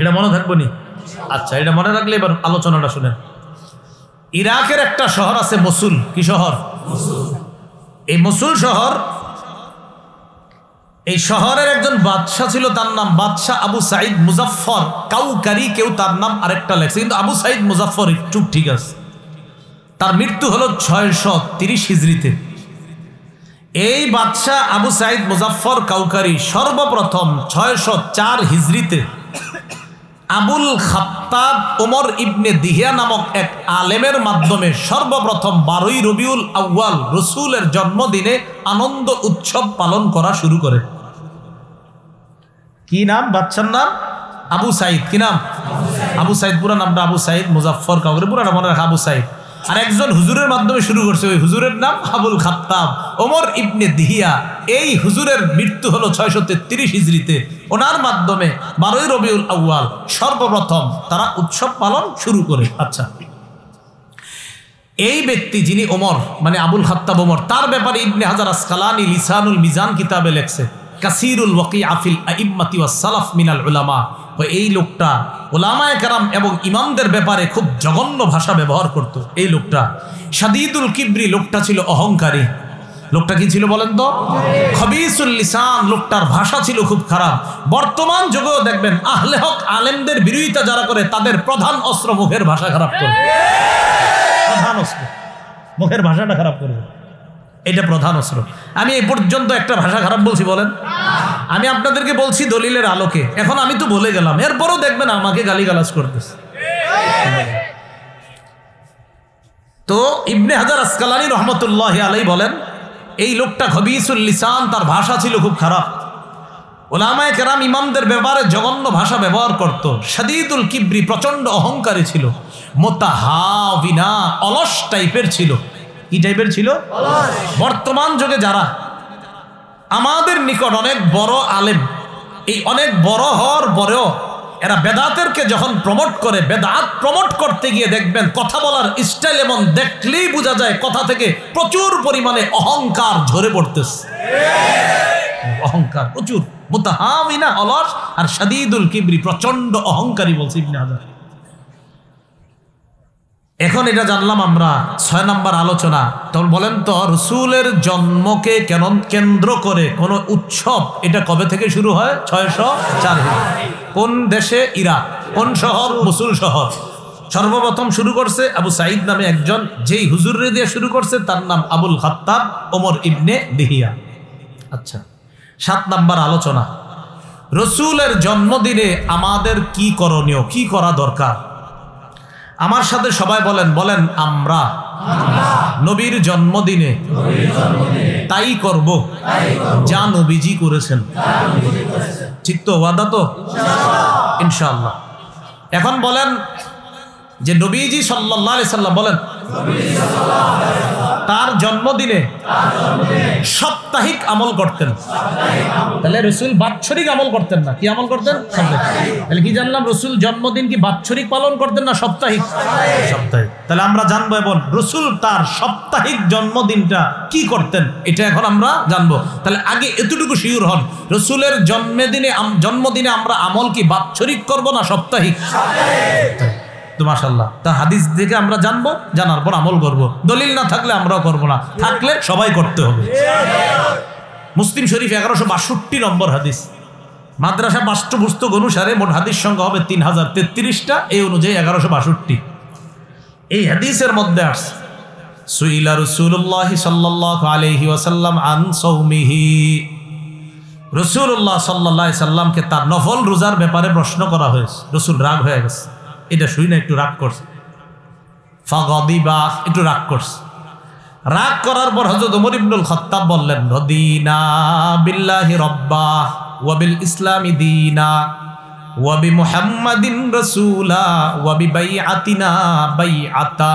এটা মনে থাকবো নি? আচ্ছা, এটা মনে রাখলে এবার আলোচনাটা শুনেন। ইরাকের একটা শহর আছে মসুল। কি শহর? এই মসুল শহর, এই শহরের একজন বাদশাহ ছিল, তার নাম বাদশাহ আবু সাইদ মুজাফফর কাউকারি। কেউ তার নাম আরেকটা লেখছে, কিন্তু আবু সাইদ মুজাফফর একটু ঠিক আছে। তার মৃত্যু হলো 630 হিজরিতে। এই বাদশাহ আবু সাইদ মুজাফফর কাউকারি সর্বপ্রথম 604 হিজরিতে আবুল খাত্তাব ওমর ইবনে দিহিয়া নামক এক আলেমের মাধ্যমে সর্বপ্রথম 12 রবিউল আউয়াল রসুলের জন্মদিনে আনন্দ উৎসব পালন করা শুরু করে। কি নাম? বাদশার নাম আবু সাইদ। কি নাম? আবু সাইদ। পুরা নামটা আবু সাইদ মুজাফফর কাউকারি, পুরাটা মনে রাখা আবু সাইদ। আর একজন হুজুরের মাধ্যমে শুরু করছে, ওই হুজুরের নাম আবুল খাত্তাব ওমর ইবনে দিহিয়া। এই হুজুরের মৃত্যু হলো 633 হিজরিতে। ওনার মাধ্যমে 12 রবিউল আউয়াল সর্বপ্রথম তারা উৎসব পালন শুরু করে। আচ্ছা, এই ব্যক্তি যিনি ওমর, মানে আবুল খাত্তাব ওমর, তার ব্যাপারে ইবনে হাজার আসকালানি লিসানুল মিজান কিতাবে লেখছে কাসিরুল ওয়াকিআ ফিল আইম্মাতি ওয়াস সালাফ মিনাল উলামা। এই লোকটা উলামায়ে কেরাম এবং ইমামদের ব্যাপারে খুব জঘন্য ভাষা ব্যবহার করত। এই লোকটা শাদীদুল কিবরি, লোকটা ছিল অহংকারী। লোকটা কি ছিল বলেন তো? খবিসুল লিসান, লোকটার ভাষা ছিল খুব খারাপ। বর্তমান যুগেও দেখবেন আহলে হক আলেমদের বিরোধিতা যারা করে, তাদের প্রধান অস্ত্র মুখের ভাষা খারাপ করে। প্রধান অস্ত্র মুখের ভাষাটা খারাপ করবে, এটা প্রধান অস্ত্র। আমি এই পর্যন্ত একটা ভাষা খারাপ বলছি বলেন? আমি আপনাদেরকে বলছি দলিলের আলোকে। এখন আমি তো বলে গেলাম, এরপরও দেখবেন আমাকে গালিগালাজ করতেছে। তো ইবনে হাজার আসকালানি রহমতুল্লাহি আলাইহি বলেন, এই লোকটা খবিসুল লিসান, তার ভাষা ছিল খুব খারাপ। উলামায়ে কেরাম ইমামদের ব্যাপারে জঘন্য ভাষা ব্যবহার করত। শাদীদুল কিবরি, প্রচন্ড অহংকারী ছিল। মুতাহাবিনা, অলস টাইপের ছিল। কি টাইপের ছিল? বর্তমান যুগে যারা আমাদের নিকট অনেক বড় আলেম, এই অনেক বড় হওয়ার পরেও এরা বেদাতেরকে যখন প্রমোট করে, বেদাত প্রমোট করতে গিয়ে দেখবেন কথা বলার স্টাইল এমন, দেখলেই বোঝা যায় কথা থেকে প্রচুর পরিমাণে অহংকার ঝরে পড়তেছে। অহংকার প্রচুর, মুতাহামিনা অলস, আর শাদীদুল কিবরি প্রচন্ড অহংকারী বলছে ইবনে হাজার। এখন এটা জানলাম আমরা 6 নম্বর আলোচনা। তখন বলেন তো রসুলের জন্মকে কেন্দ্র করে কোন উৎসব এটা কবে থেকে শুরু হয়? 604 কোন দেশে? ইরাক। কোন শহর? মসুল শহর। সর্বপ্রথম শুরু করছে আবু সাঈদ নামে একজন, যেই হুজুরে দিয়ে শুরু করছে তার নাম আবুল খাত্তাব ওমর ইবনে দিহিয়া। আচ্ছা, 7 নম্বর আলোচনা, রসুলের জন্মদিনে আমাদের কি করণীয়, কি করা দরকার? আমার সাথে সবাই বলেন আমরা নবীর জন্মদিনে তাই করব যা নবীজি করেছেন। ঠিক তো? ওয়াদা তো? ইনশাআল্লাহ। এখন বলেন যে নবীজি সাল্লাল্লাহু আলাইহি সাল্লাম বলেন তার জন্মদিনে সাপ্তাহিক আমল করতেন। তাহলে রসুল বাৎসরিক আমল করতেন না, কি আমল করতেন? তাহলে কি জানলাম? রসুল জন্মদিন কি বাৎসরিক পালন করতেন না সাপ্তাহিক? সাপ্তাহিক। তাহলে আমরা জানবো এবং রসুল তার সাপ্তাহিক জন্মদিনটা কি করতেন এটা এখন আমরা জানবো। তাহলে আগে এতটুকু শিওর হন, রসুলের জন্মদিনে আমরা আমল কি বাৎসরিক করব না সাপ্তাহিক? তো মাশাআল্লাহ, তা হাদিস থেকে আমরা জানবো, জানার পর আমল করব। দলিল না থাকলে আমরাও করব না, থাকলে সবাই করতে হবে। মুসলিম শরীফ 1162 নম্বর হাদিস। মাদ্রাসা পাঠ্যপুস্তক অনুসারে মোট হাদিস সংখ্যা হবে 3033টা, এই অনুযায়ী 1162। এই হাদিসের মধ্যে আসছে সুইলা রাসূলুল্লাহ সাল্লাল্লাহু আলাইহি ওয়াসাল্লাম আন সাওমিহি। রাসূলুল্লাহ সাল্লাল্লাহু আলাইহি সাল্লামকে তার নফল রোজার ব্যাপারে প্রশ্ন করা হয়েছে। রাসূল রাগ হয়ে গেছে, এটা শুই না, একটু রাগ করছে। ফাগাদিবা, একটু রাগ করছে। রাগ করার পর হযরত ওমর ইবনুল খাত্তাব বললেন, রদিনা বিল্লাহি রাব্বা ওয়া বিল ইসলামি দীনা ওয়া বি মুহাম্মাদিন রাসূলা ওয়া বি বাইআতিনা বাইআতা।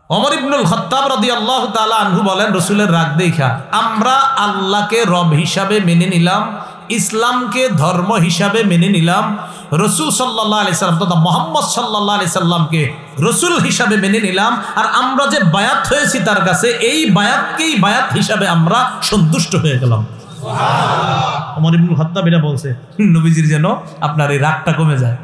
ওমর ইবনুল খাত্তাব রাদিয়াল্লাহু তাআলা আনহু বলেন, রাসূলের রাগ দেখা আমরা আল্লাহকে রব হিসাবে মেনে নিলাম, ইসলামকে ধর্ম হিসাবে মেনে নিলাম, রসুল সাল্লাল্লাহু আলাইহি সাল্লাম তথা মুহাম্মদ সাল্লাল্লাহু আলাইহি সাল্লামকে রসুল হিসাবে মেনে নিলাম, আর আমরা যে বায়াত হয়েছি তার কাছে, এই বায়াতকেই বায়াত হিসাবে আমরা সন্তুষ্ট হয়ে গেলাম। ওমর ইবনুল খাত্তাব এটা বলছে নবীজির যেন আপনার এই রাগটা কমে যায়।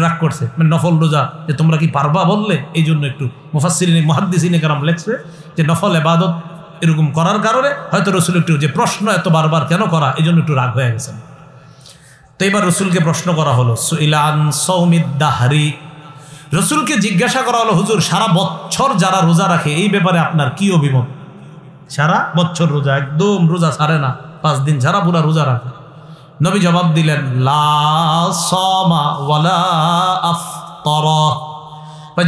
রাগ করছে, মানে নফল রোজা যে তোমরা কি পারবা বললে, এই জন্য একটু মুফাসসিরিন মুহাদ্দিসিনে কেরাম লেখছে যে নফল ইবাদত এরকম করার কারণে হয়তো রসুল একটু যে প্রশ্ন এত বারবার কেন করা, এই জন্য একটু রাগ হয়ে গেছেন। তো এবার রসুলকে প্রশ্ন করা হলো সুইলান সাওমিদ দাহরি। রসুলকে জিজ্ঞাসা করা হলো, হুজুর সারা বছর যারা রোজা রাখে এই ব্যাপারে আপনার কি অভিমত? সারা বছর রোজা, একদম রোজা ছাড়ে না, 5 দিন ছাড়া পুরা রোজা রাখে। নবী জবাব দিলেন, লা সামা ওয়ালা আফতারা।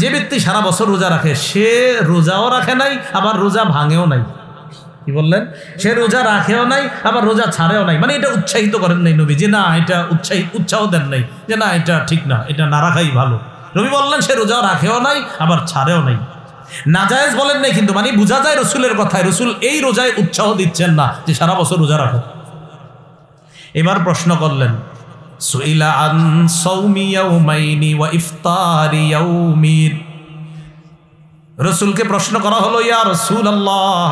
যে ব্যক্তি সারা বছর রোজা রাখে সে রোজাও রাখে নাই, আবার রোজা ভাঙেও নাই। কি বললেন? সে রোজা রাখেও নাই, আবার রোজা ছাড়েও নাই। মানে এটা উৎসাহিত করেন নাই নবী যে না এটা উৎসাহ দেন নাই যে না এটা ঠিক না, এটা না রাখাই ভালো। নবী বললেন সে রোজা রাখেও নাই, আবার ছাড়েও নাই। নাজায়েজ বলেন নাই, কিন্তু মানে বোঝা যায় রসুলের কথায় রসুল এই রোজায় উৎসাহ দিচ্ছেন না যে সারা বছর রোজা রাখো। এবার প্রশ্ন করলেন, সুইলা আন সাওমি ইয়াউমাইনি ওয়া ইফতারি ইয়াউমিন। রসুলকে প্রশ্ন করা হলো, ইয়া রাসূলুল্লাহ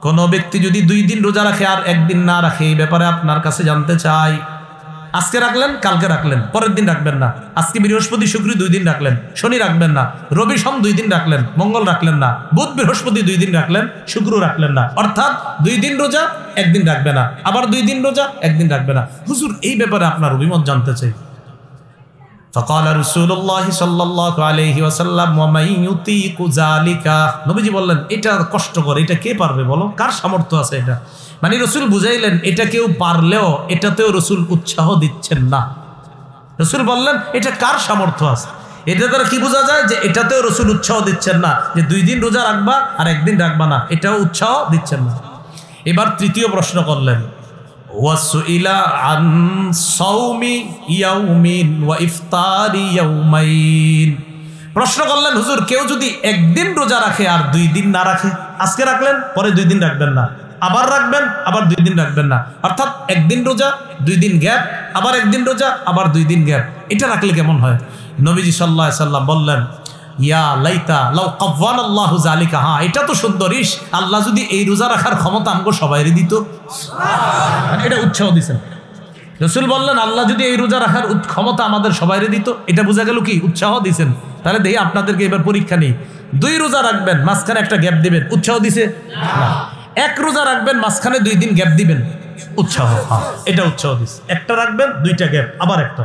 কোন ব্যক্তি যদি 2 দিন রোজা রাখে আর 1 দিন না রাখে, এই ব্যাপারে আপনার কাছে জানতে চাই। আজকে রাখলেন, কালকে রাখলেন, পরের দিন রাখবেন না। আজকে বৃহস্পতি শুক্র 2 দিন রাখলেন, শনি রাখবেন না, রবি সোম 2 দিন রাখলেন, মঙ্গল রাখলেন না, বুধ বৃহস্পতি 2 দিন রাখলেন, শুক্র রাখলেন না। অর্থাৎ 2 দিন রোজা 1 দিন রাখবে না, আবার 2 দিন রোজা 1 দিন রাখবে না। হুজুর এই ব্যাপারে আপনার অভিমত জানতে চাই। ফাকালা রাসূলুল্লাহ সাল্লাল্লাহু আলাইহি ওয়াসাল্লাম ওয়া মান ইউতিকু যালিকা। নবীজি বললেন, এটা কষ্টকর, এটা কে পারবে বলো, কার সামর্থ্য আছে এটা? মানে রসুল বুঝাইলেন এটা কেউ পারলেও এটাতেও রসুল উৎসাহ দিচ্ছেন না। রসুল বললেন এটা কার সামর্থ্য আছে। এটা দ্বারা কি বোঝা যায় যে এটাতেও রসুল উৎসাহ দিচ্ছেন না, যে 2 দিন রোজা রাখবা আর 1 দিন রাখবা না, এটাও উৎসাহ দিচ্ছেন না। এবার তৃতীয় প্রশ্ন করলেন, ওয়াসুইলা আন সাওমি ইয়াউমিন ওয়া ইফতারি ইয়াউমাইন। প্রশ্ন করলেন, হুজুর কেউ যদি 1 দিন রোজা রাখে আর 2 দিন না রাখে, আজকে রাখলেন পরে 2 দিন রাখবেন না, আবার রাখবেন আবার 2 দিন রাখবেন না, অর্থাৎ 1 দিন রোজা 2 দিন গ্যাপ, আবার 1 দিন রোজা আবার 2 দিন গ্যাপ, এটা রাখলে কেমন হয়? নবীজি সাল্লাল্লাহু আলাইহি সাল্লাম বললেন, ইয়া লাইতা লাউ কাওয়ানাল্লাহু যালিকা, হ্যাঁ এটা তো সুন্দর, ইস আল্লাহ যদি এই রোজা রাখার ক্ষমতা আমগো সবাইরে দিত। এটা উৎসাহ দিচ্ছেন রাসূল বললেন, আল্লাহ যদি এই রোজা রাখার ক্ষমতা আমাদের সবাইরে দিত, এটা বোঝা গেল কি উৎসাহ দিচ্ছেন। তাহলে দেখি আপনাদেরকে এবার পরীক্ষা নেই, 2 রোজা রাখবেন মাঝখানে একটা গ্যাপ দিবেন, উৎসাহ দিছে? 1 রোজা রাখবেন মাঝখানে 2 দিন গ্যাপ দিবেন, উৎসাহ, এটা উৎসাহ দিছে। একটা রাখবেন 2টা গ্যাপ, আবার একটা।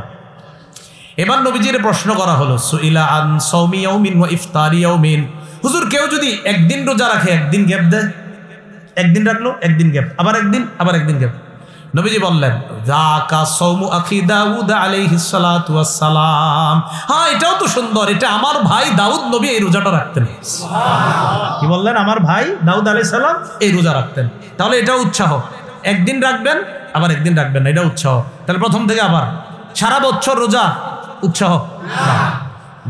এবার নবীজির প্রশ্ন করা হলো, সুইলা আন সাওমি ইয়াউমিন ওয়া ইফতারি ইয়াউমিন, হুজুর কেউ যদি একদিন রোজা রাখে একদিন গ্যাপ দেয়, একদিন রাখলো একদিন গ্যাপ, আবার একদিন আবার একদিন গ্যাপ, নবীজি বললেন যাকা সাওমু আখি দাউদ আলাইহিস সালাতু ওয়াস সালাম, হ্যাঁ এটাও তো সুন্দর, এটা আমার ভাই দাউদ নবী এই রোজাটা রাখতেন। সুবহানাল্লাহ, কি বললেন? আমার ভাই দাউদ আলাইহিস সালাম এই রোজা রাখতেন। তাহলে এটা উৎসাহ, একদিন রাখবেন আবার একদিন রাখবেন না, এটা উৎসাহ। তাহলে প্রথম থেকে আবার সারা বছর রোজা, উৎসাহ?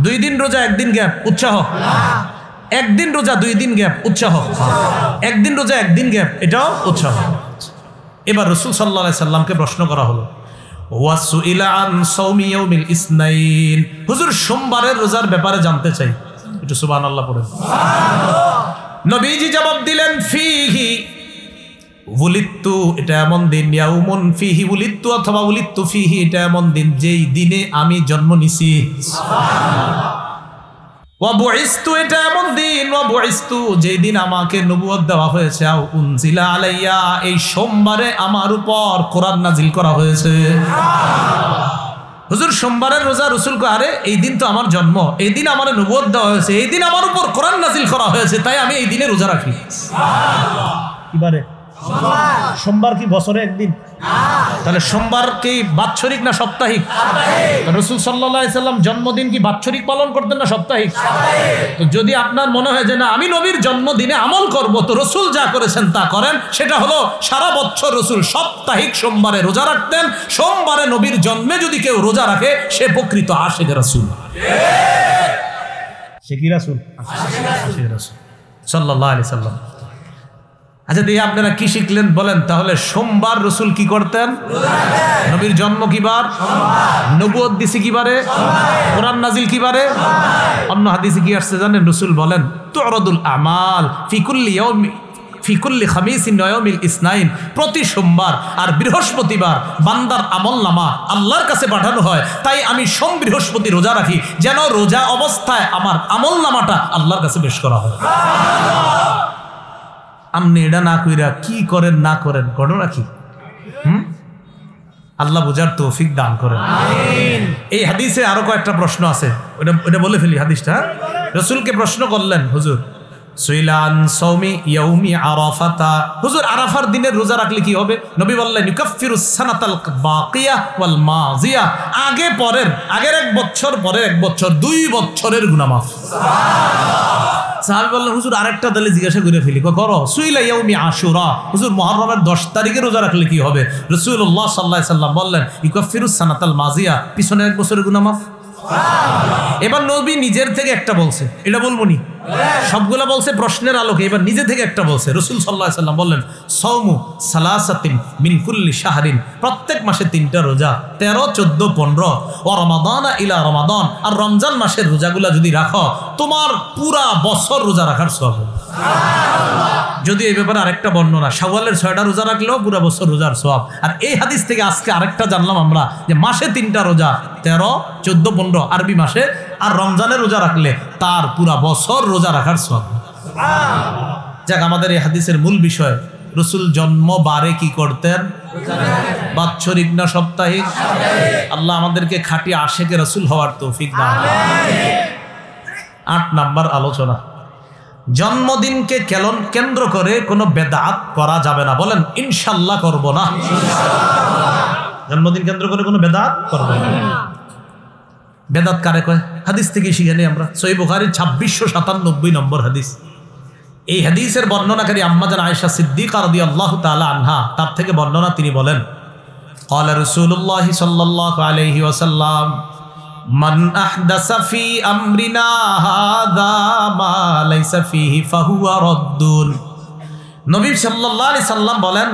2 দিন রোজা 1 দিন গ্যাপ, উৎসাহ? 1 দিন রোজা 2 দিন গ্যাপ, উৎসাহ? 1 দিন রোজা 1 দিন গ্যাপ, এটাও উৎসাহ। এবার রাসূল সাল্লাল্লাহু আলাইহি সাল্লামকে প্রশ্ন করা হলো, ওয়াসুইলা আন সাওমি ইয়াউমিল ইসনাইন, হুজুর সোমবারের রোজার ব্যাপারে জানতে চাই, একটু সুবহানাল্লাহ পড়েন। সুবহানাল্লাহ। নবীজি জবাব দিলেন, ফিহি উলিত্তু, এটা এমন দিন, ইয়াউমুন ফিহি উলিত্তু অথবা উলিত্তু ফিহি, এটা এমন দিন যেই দিনে আমি জন্ম নিছি। সুবহানাল্লাহ। ওয়া বুইস্তু, এটা এমন দিন, ওয়া বুইস্তু যেই দিন আমাকে নবুয়ত দেওয়া হয়েছে, আও উনজিলা আলাইয়া, এই সোমবারে আমার উপর কোরআন নাজিল করা হয়েছে। সুবহানাল্লাহ। হুজুর সোমবারের রোজা, রাসূল কয় আরে এই দিন তো আমার জন্ম, এই দিন আমার নবুয়ত দেওয়া হয়েছে, এই দিন আমার উপর কোরআন নাজিল করা হয়েছে, তাই আমি এই দিনে রোজা রাখি। সুবহানাল্লাহ। কিবারে? সোমবার কি বছরে একদিন? তাহলে সোমবার কি বাৎসরিক না সাপ্তাহিক? রাসূল সাল্লাল্লাহু আলাইহি সাল্লাম জন্মদিন কি বাৎসরিক পালন করতেন না সাপ্তাহিক? তো যদি আপনার মনে হয় যে না আমি নবীর জন্মদিনে আমল করব, তো রাসূল যা করেছেন তা করেন, সেটা হলো সারা বছর রাসূল সাপ্তাহিক সোমবারে রোজা রাখতেন। সোমবারে নবীর জন্মে যদি কেউ রোজা রাখে, সে প্রকৃত আশিক রাসূল। সে কি রাসূল? আশিক রাসূল সাল্লাল্লাহু আলাইহি সাল্লাম। আচ্ছা দিয়ে আপনারা কি শিখলেন বলেন? তাহলে সোমবার রাসূল কি করতেন? নবীর জন্ম কিবার? নবুয়ত দিছে কিবারে? কোরআন নাজিল কিবারে? অন্য হাদিসে কি আসছে জানেন? রাসূল বলেন তুরাদুল আমাল ফি কুল্লি ইয়াউমি ফি কুল্লি খামিসিন ওয়া ইয়াউমিল ইসনাইন, প্রতি সোমবার আর বৃহস্পতিবার বান্দার আমলনামা আল্লাহর কাছে পাঠানো হয়। তাই আমি সোম বৃহস্পতি রোজা রাখি, যেন রোজা অবস্থায় আমার আমলনামাটা আল্লাহর কাছে পেশ করা হয়। আপনি এটা না কইরা কি করেন না করেন, ঘটনা কি? আল্লাহ বুঝার তৌফিক দান করেন। আমিন। এই হাদিসে আরো কয়েকটা প্রশ্ন আছে, ওটা বলে ফেলি হাদিসটা। রাসূলকে প্রশ্ন করলেন, হুজুর সুইলান সাওমি ইয়াউমি আরাফাতা, হুজুর আরাফার দিনের রোজা রাখলে কি হবে? নবী বললেন ইউকাফিরুস সানাতাল বাকিয়া ওয়াল মাযিয়া, আগে পরের, আগের 1 বছর পরের 1 বছর, 2 বছরের গুনাহ মাফ। সুবহানাল্লাহ। সাহাবী বললেন হুজুর আরেকটা তাহলে জিজ্ঞাসা করে ফেলি, করো সুইলা ইয়াউমি আশুরা, হুজুর মুহররমের 10 তারিখে রোজা রাখলে কি হবে? রাসূলুল্লাহ সাল্লাল্লাহু আলাইহি সাল্লাম বললেন ইউকাফিরুস সানাতাল মাযিয়া, পিছনের 1 বছরের গুনাহ মাফ। এবার নবী নিজের থেকে একটা বলছে, এটা বলবো নি? সবগুলা বলছে প্রশ্নের আলোকে, এবার নিজে থেকে একটা বলছে। রাসূল সাল্লাল্লাহু আলাইহি সাল্লাম বললেন সাওমু সালাসাতিন মিন কুল্লি শাহরিন, প্রত্যেক মাসে 3টা রোজা, 13, 14, 15, ওয়া রমাদানা ইলা রমাদান, আর রমজান মাসের রোজাগুলা যদি রাখো তোমার পুরা বছর রোজা রাখার সওয়াব হবে। সুবহানাল্লাহ। যদি এই ব্যাপারে আরেকটা বর্ণনা, শাওয়ালের 6টা রোজা রাখলেও পুরা বছর রোজার সওয়াব। আর এই হাদিস থেকে আজকে আরেকটা জানলাম আমরা, যে মাসে 3টা রোজা, 13, 14, 15 আরবি মাসে, আর রমজানের রোজা রাখলে তার পুরা বছর রোজা রাখার সওয়াব। সুবহানাল্লাহ। যাক, আমাদের এই হাদিসের মূল বিষয়, রাসূল জন্মবারে কি করতেন? বাৎসরিক না সাপ্তাহিক? আল্লাহ আমাদেরকে খাঁটি আশিকে রাসূল হওয়ার তৌফিক দান করুন। আমিন। 8 নাম্বার আলোচনা, জন্মদিনকে কেন্দ্র করে কোনো বেদাত করা যাবে না। বলেন ইনশাআল্লাহ করব না। জন্মদিন কেন্দ্র করে কোনো বেদাত করব না। বেদাত কারে কয়? হাদিস থেকে শিখে নেই আমরা। সহিহ বুখারীর 2697 নম্বর হাদিস। এই হাদিসের বর্ণনাকারী আম্মা জান আয়েশা সিদ্দিকা রাদিয়াল্লাহু তাআলা আনহা, তার থেকে বর্ণনা, তিনি বলেন ক্বালা রাসূলুল্লাহ সাল্লাল্লাহু আলাইহি ওয়াসাল্লাম মান আহদাসা ফি আমরিনা হাযা মা লাইসা ফিহি ফাহুয়া রাদ্দুন। নবী সাল্লাল্লাহু আলাইহি সাল্লাম বলেন,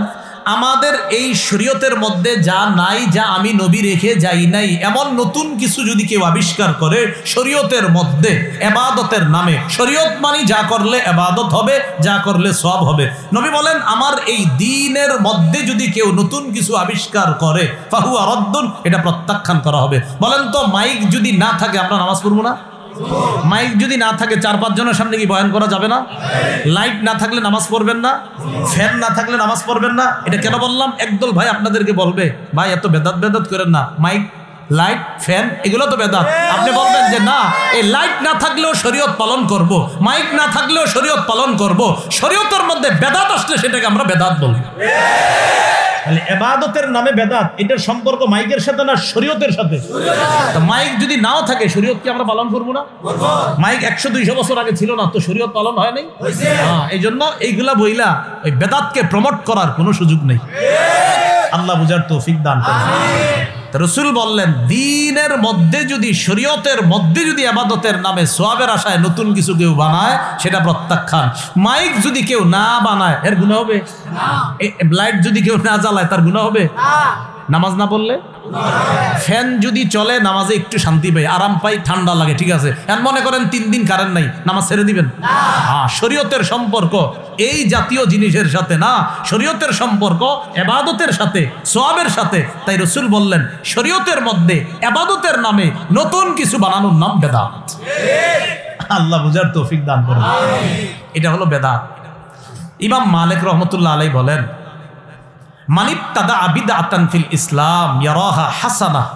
আমাদের এই শরীয়তের মধ্যে যা নাই, যা আমি নবী রেখে যাই নাই, এমন নতুন কিছু যদি কেউ আবিষ্কার করে শরীয়তের মধ্যে ইবাদতের নামে, শরীয়ত মানি যা করলে ইবাদত হবে, যা করলে সওয়াব হবে, নবী বলেন আমার এই দ্বীনের মধ্যে যদি কেউ নতুন কিছু আবিষ্কার করে ফাহুয়া রদ্দুন, এটা প্রত্যাখ্যান করা হবে। বলেন তো মাইক যদি না থাকে আমরা নামাজ পড়বো না? মাইক যদি না থাকে 4-5 জনের সামনে কি বয়ান করা যাবে না? লাইট না থাকলে নামাজ পড়বেন না? ফ্যান না থাকলে নামাজ পড়বেন না? এটা কেন বললাম? একদল ভাই আপনাদেরকে বলবে ভাই এত বেদাত করেন না, মাইক লাইট ফ্যান এগুলো তো বেদাত। আপনি বলবেন যে না, এই লাইট না থাকলেও শরীয়ত পালন করব, মাইক না থাকলেও শরীয়ত পালন করব, শরীয়তের মধ্যে বেদাত আসলে সেটাকে আমরা বেদাত বলবো। তাহলে ইবাদতের নামে বেদাত, এটার সম্পর্ক মাইকের সাথে না শরীয়তের সাথে? তো মাইক যদি নাও থাকে শরীয়ত কি আমরা পালন করবো না? মাইক 100-200 বছর আগে ছিল না, তো শরীয়ত পালন হয় নাই? হ্যাঁ, এই জন্য এইগুলা বইলা ওই বেদাতকে প্রমোট করার কোনো সুযোগ নেই। আল্লাহ বুঝার তৌফিক দান করুন। রাসূল বললেন দ্বীনের মধ্যে যদি, শরীয়তের মধ্যে যদি ইবাদতের নামে সওয়াবের আশায় নতুন কিছু কেউ বানায় সেটা প্রত্যাখ্যান। মাইক যদি কেউ না বানায় এর গুনাহ হবে না। লাইট যদি কেউ না জ্বালায় তার গুনাহ হবে না। নামাজ না পড়লে, ফ্যান যদি চলে নামাজে একটু শান্তি পাই, আরাম পাই, ঠান্ডা লাগে, ঠিক আছে। আর মনে করেন 3 দিন কারেন্ট নাই, নামাজ ছেড়ে দিবেন? হ্যাঁ, শরীয়তের সম্পর্ক এই জাতীয় জিনিসের সাথে না, শরীয়তের সম্পর্ক ইবাদতের সাথে, সওয়াবের সাথে। তাই রাসূল বললেন শরীয়তের মধ্যে ইবাদতের নামে নতুন কিছু বানানোর নাম বেদাত। আল্লাহ বুঝার তৌফিক দান করুন। এটা হলো বেদাত। ইমাম মালিক রহমতুল্লাহ আলাইহি বলেন মানিবতাদা বিদআতান ফিল ইসলাম ইয়ারাহা হাসানাহ,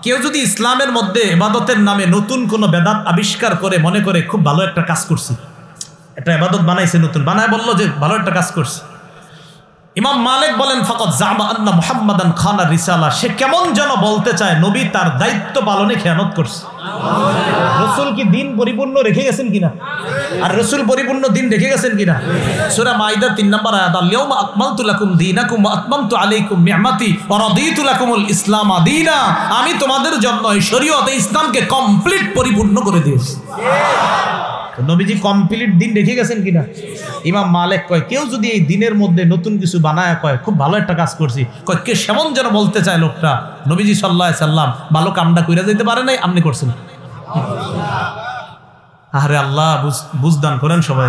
কেউ যদি ইসলামের মধ্যে ইবাদতের নামে নতুন কোনো বেদাত আবিষ্কার করে মনে করে খুব ভালো একটা কাজ করছি, একটা ইবাদত বানাইছে, নতুন বানায় বললো যে ভালো একটা কাজ করছে, ইমাম মালিক বলেন ফাকাদ জামা আন্না মুহাম্মাদান খানা রিসালা, সে কেমন যেন বলতে চায় নবী তার দায়িত্ব পালনে খেয়ানত করছে। রাসূল কি দিন পরিপূর্ণ রেখে গেছেন কিনা? আর রাসূল পরিপূর্ণ দিন রেখে গেছেন কিনা? সূরা মাইদা 3 নম্বর আয়াত, আল-ইয়াউমা আকমালতু লাকুম দীনাকুম ওয়া আতমামতু আলাইকুম নি'মাতি ওয়া রাদিতু লাকুমুল ইসলাম দীনা, আমি তোমাদের জন্য এই শরীয়ত ইসলামকে কমপ্লিট পরিপূর্ণ করে দিয়েছি। নবীজি কমপ্লিট দিন রেখে গেছেন কিনা? ইমাম মালিক কয় কেউ যদি এই দিনের মধ্যে নতুন কিছু বানায় কয় খুব ভালো একটা কাজ করছি, কয় কে সেমন যেন বলতে চায় লোকটা নবীজি সাল্লাল্লাহু আলাইহি সাল্লাম ভালো কামটা কইরা যেতে পারে নাই, আপনি করছেন। আরে আল্লাহ বুঝদান করেন সবাই।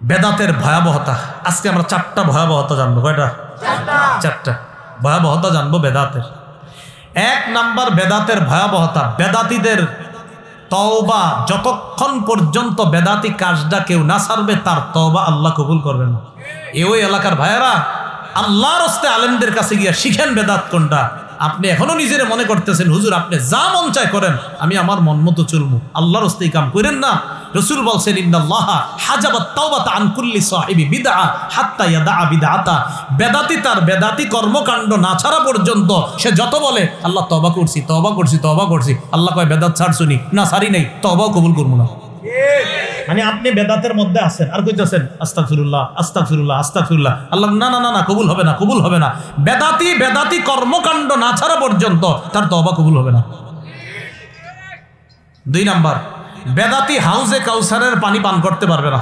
বেদাতের ভয়াবহতা আজকে আমরা 4টা ভয়াবহতা জানবো। কয়টা? 4টা ভয়াবহতা জানবো বেদাতের। 1 নাম্বার বেদাতের ভয়াবহতা, বেদাতীদের তওবা, যতক্ষণ পর্যন্ত বেদাতি কাজটা কেউ না ছাড়বে তার তওবা আল্লাহ কবুল করবেন না। ওই এলাকার ভাইয়েরা আল্লাহর রাস্তে আলেমদের কাছে গিয়া শিখেন বেদাত কোনটা। আপনি এখনো নিজের মনে করতেছেন হুজুর আপনি যা মন চায় করেন, আমি আমার মন মতো চলবো, আল্লাহর রাস্তে কাম করেন না। রাসূল বলছেন ইন্নাল্লাহা হাজাবাত তাওবাতা আন কুল্লি সাহিবি বিদআ হাত্তা ইয়াদা বিদআতা, বেদাতি তার বেদাতি কর্মকাণ্ড না ছাড়া পর্যন্ত সে যত বলে আল্লাহ তওবা করছি তওবা করছি তওবা করছি, আল্লাহ কয় বেদাত ছাড়ছুনি না, ছাড়ি নাই, তওবাও কবুল করব না। মানে আপনি বেদাতের মধ্যে আছেন আর কইতেছেন আস্তাগফিরুল্লাহ আস্তাগফিরুল্লাহ আস্তাগফিরুল্লাহ, আল্লাহ না না না না কবুল হবে না, কবুল হবে না। বেদাতি কর্মকাণ্ড না ছাড়া পর্যন্ত তার তওবা কবুল হবে না। 2 নাম্বার, বেদাতি হাউজে কাউসারের পানি পান করতে পারবে না।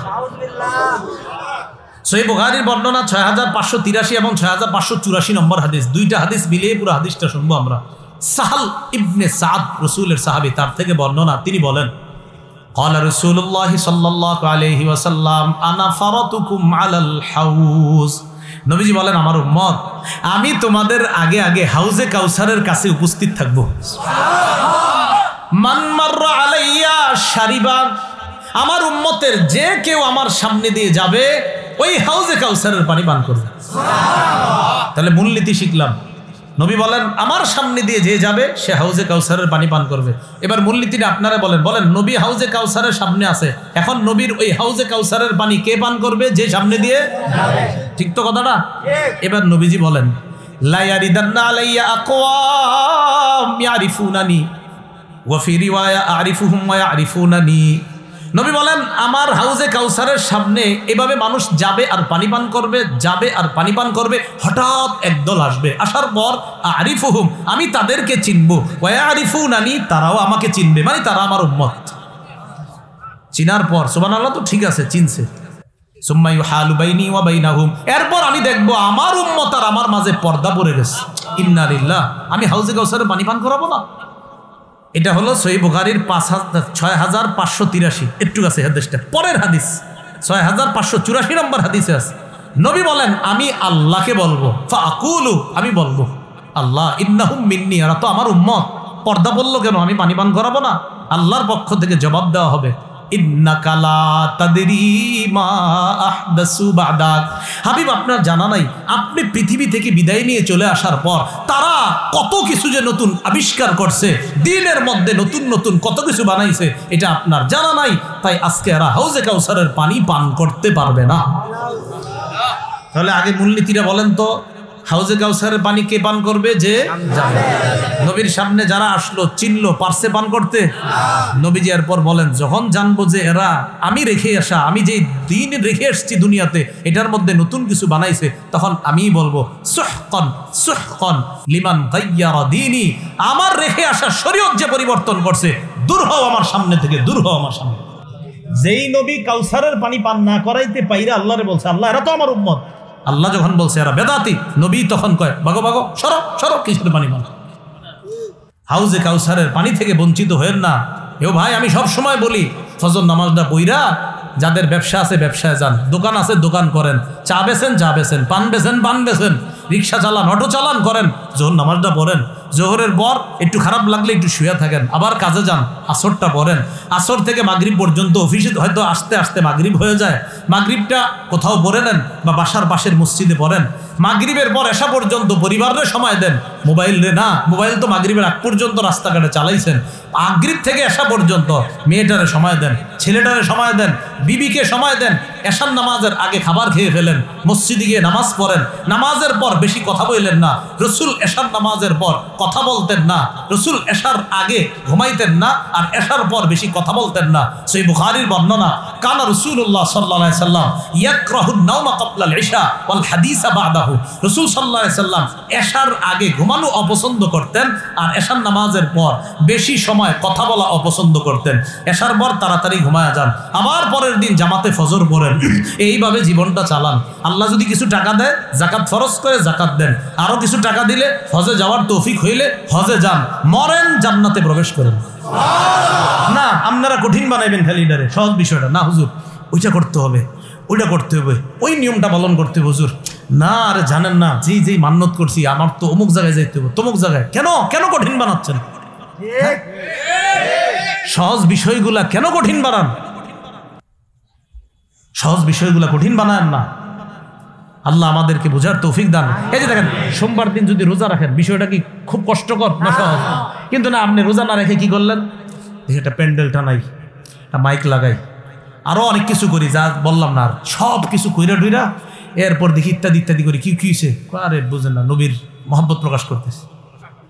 সহিহ বুখারীর বর্ণনা 6583 এবং 6584 নম্বর হাদিস, 2টা হাদিস মিলিয়ে পুরো হাদিসটা শুনবো আমরা। সাহাল ইবনে সাদ রাসূলের সাহাবী, তার থেকে বর্ণনা, তিনি বলেন ক্বালা রাসূলুল্লাহ সাল্লাল্লাহু আলাইহি ওয়াসাল্লাম আনা ফারাতুকুম আলাল হাউজ, নবীজি বলেন আমার উম্মত আমি তোমাদের আগে আগে হাউজে কাউসারের কাছে উপস্থিত থাকবো। মান মাররা আলাইয়া শারিবা, আমার উম্মতের যে কেউ আমার সামনে দিয়ে যাবে ওই হাউজে কাউসারের পানি পান করবে। তাহলে মূলনীতি শিখলাম, নবী বলেন আমার সামনে দিয়ে যে যাবে সে হাউজে কাউসারের পানি পান করবে। এবার মূলনীতিটা আপনারা বলেন, নবী হাউজে কাউসারের সামনে আছে, এখন নবীর ওই হাউজে কাউসারের পানি কে পান করবে? যে সামনে দিয়ে, ঠিক তো কথাটা? এবার নবীজি বলেন লা ইয়ারিদান্না আলাইয়া আকওয়াম ইয়ারিফুনানি ওয়া ফি রিওয়ায়া আরিফুহুম ওয়া ইয়ারিফুনানি, নবী বলেন আমার হাউজে কাউসারের সামনে এভাবে মানুষ যাবে আর পানি পান করবে, যাবে আর পানি পান করবে, হঠাৎ একদল আসবে, আসার পর আরিফুহুম আমি তাদেরকে চিনবো, ওয়া ইয়ারিফুনানি তারাও আমাকে চিনবে, মানে তারা আমার উম্মত। চিনার পর সুবহানাল্লাহ, তো ঠিক আছে চিনছে, সুম্মা ইউহালু বাইনি ওয়া বাইনাহুম, এরপর আমি দেখবো আমার উম্মত আর আমার মাঝে পর্দা পড়ে গেছে। ইন্না লিল্লাহ, আমি হাউজে কাউসারের পানি পান করাবো না? এটা হলো সহিহ বুখারীর 6583, একটু কাছে হাদিসটা, পরের হাদিস 6584 নম্বর হাদিসে আছে। নবী বলেন আমি আল্লাহকে বলবো, ফাকুলু, আমি বলবো আল্লাহ ইন্নাহুম মিন্নি, এরা তো আমার উম্মত, পর্দা বললো কেন, আমি পানি পান করাবো না? আল্লাহর পক্ষ থেকে জবাব দেওয়া হবে, ইন্নাকা লা তাদরি মা আহদাসু বাদাক, হাবিব আপনার জানা নাই আপনি পৃথিবী থেকে বিদায় নিয়ে চলে আসার পর তারা কত কিছু যে নতুন আবিষ্কার করছে, দিনের মধ্যে নতুন নতুন কত কিছু বানাইছে, এটা আপনার জানা নাই, তাই আজকে এরা হাউজে কাউসারের পানি পান করতে পারবে না। তাহলে আগে মূলনীতিটা বলেন তো, হাউজে কাউসারের পানি কে পান করবে? যে জানে। নবীর সামনে যারা আসলো চিনলো, পারছে পান করতে? নবীজি এরপর বলেন যখন জানবো যে এরা আমি রেখে আসা, আমি যে দিন রেখে এসছি দুনিয়াতে, এটার মধ্যে নতুন কিছু বানাইছে, তখন আমি বলবো সুহকান সুহকান লিমান গায়্যারা দীনি, আমার রেখে আসা শরীয়ত যে পরিবর্তন করছে, দূর হও আমার সামনে থেকে, দূর হও আমার সামনে। যেই নবী কাউসারের পানি পান না করাইতে পাইরা আল্লাহরে বলছে, আল্লাহ এরা তো আমার উম্মত, আল্লাহ যখন বলছে এরা বেদাতি, নবী তখন কয় ভাগো ভাগো, সরো সরো, কিসের পানি পান? হাউজে কাউসারের পানি থেকে বঞ্চিত হয়েন না। এও ভাই আমি সব সময় বলি, ফজর নামাজটা পইরা যাদের ব্যবসা আছে ব্যবসায় যান, দোকান আছে দোকান করেন, চা বেছেন চা বেছেন, পান বেছেন পান বেছেন, রিক্সা চালান অটো চালান করেন, জোহর নামাজটা পড়েন, জোহরের পর একটু খারাপ লাগলে একটু শুয়ে থাকেন, আবার কাজে যান, আসরটা পড়েন, আসর থেকে মাগরিব পর্যন্ত, অফিসে হয়তো আসতে আসতে মাগরিব হয়ে যায়, মাগরিবটা কোথাও পড়ে নেন বা বাসার পাশের মসজিদে পড়েন, মাগরিবের পর এসা পর্যন্ত পরিবারের সময় দেন, মোবাইল রে না, মোবাইল তো মাগরিবের আগ পর্যন্ত রাস্তাঘাটে চালাইছেন, মাগরিব থেকে এসা পর্যন্ত মেয়েটারে সময় দেন, ছেলেটারে সময় দেন, বিবিকে সময় দেন, এশার নামাজের আগে খাবার খেয়ে ফেলেন, মসজিদে গিয়ে নামাজ পড়েন, নামাজের পর বেশি কথা বললেন না, রসুল এশার নামাজের পর কথা বলতেন না, রসুল এশার আগে ঘুমাইতেন না, আর এশার পর বেশি কথা বলতেন না। সহিহ বুখারীর বর্ণনা, কানা রাসূলুল্লাহ সাল্লাল্লাহু আলাইহি সাল্লাম ইয়াকরাহুন নাওমা ক্বাবলাল ইশা ওয়াল হাদিসা বাদাহু, রসুল সাল্লাল্লাহু আলাইহি সাল্লাম এশার আগে ঘুমানো অপছন্দ করতেন, আর এশার নামাজের পর বেশি সময় কথা বলা অপছন্দ করতেন। এশার পর তাড়াতাড়ি ঘুমায়া যান, আবার পরের দিন জামাতে ফজর পড়েন, এইভাবে জীবনটা চালান। আল্লাহ যদি কিছু টাকা দেয়, জাকাত ফরজ করে জাকাত দেন, আরো কিছু টাকা দিলে হজে যাওয়ার তৌফিক হইলে হজে যান, মরেন জান্নাতে প্রবেশ করেন। না আপনারা কঠিন বানাইবেন খালি এটারে, সহজ বিষয়টা না হুজুর, ওইটা করতে হবে, ওইটা করতে হবে, ওই নিয়মটা পালন করতে হবে হুজুর, না আরে জানেন না যেই যেই মান্যত করছি আমার তো অমুক জায়গায় যাইতে হবে, তমুক জায়গায়, কেন কেন কঠিন বানাচ্ছেন? সহজ বিষয়গুলা কেন কঠিন বানান? সহজ বিষয়গুলা কঠিন বানান না। আল্লাহ আমাদেরকে বোঝার তৌফিক দান। এই যে দেখেন সোমবার দিন যদি রোজা রাখেন, বিষয়টা কি খুব কষ্টকর না সহজ? কিন্তু না, আপনি রোজা না রেখে কি করলেন, একটা প্যান্ডেলটা নাই, একটা মাইক লাগাই, আরো অনেক কিছু করি, যা বললাম না, আর সব কিছু কইরা টুইরা এরপর দেখি ইত্যাদি ইত্যাদি করি, কি কি হয়েছে, আরে বুঝেন না, নবীর মহব্বত প্রকাশ করতেছে।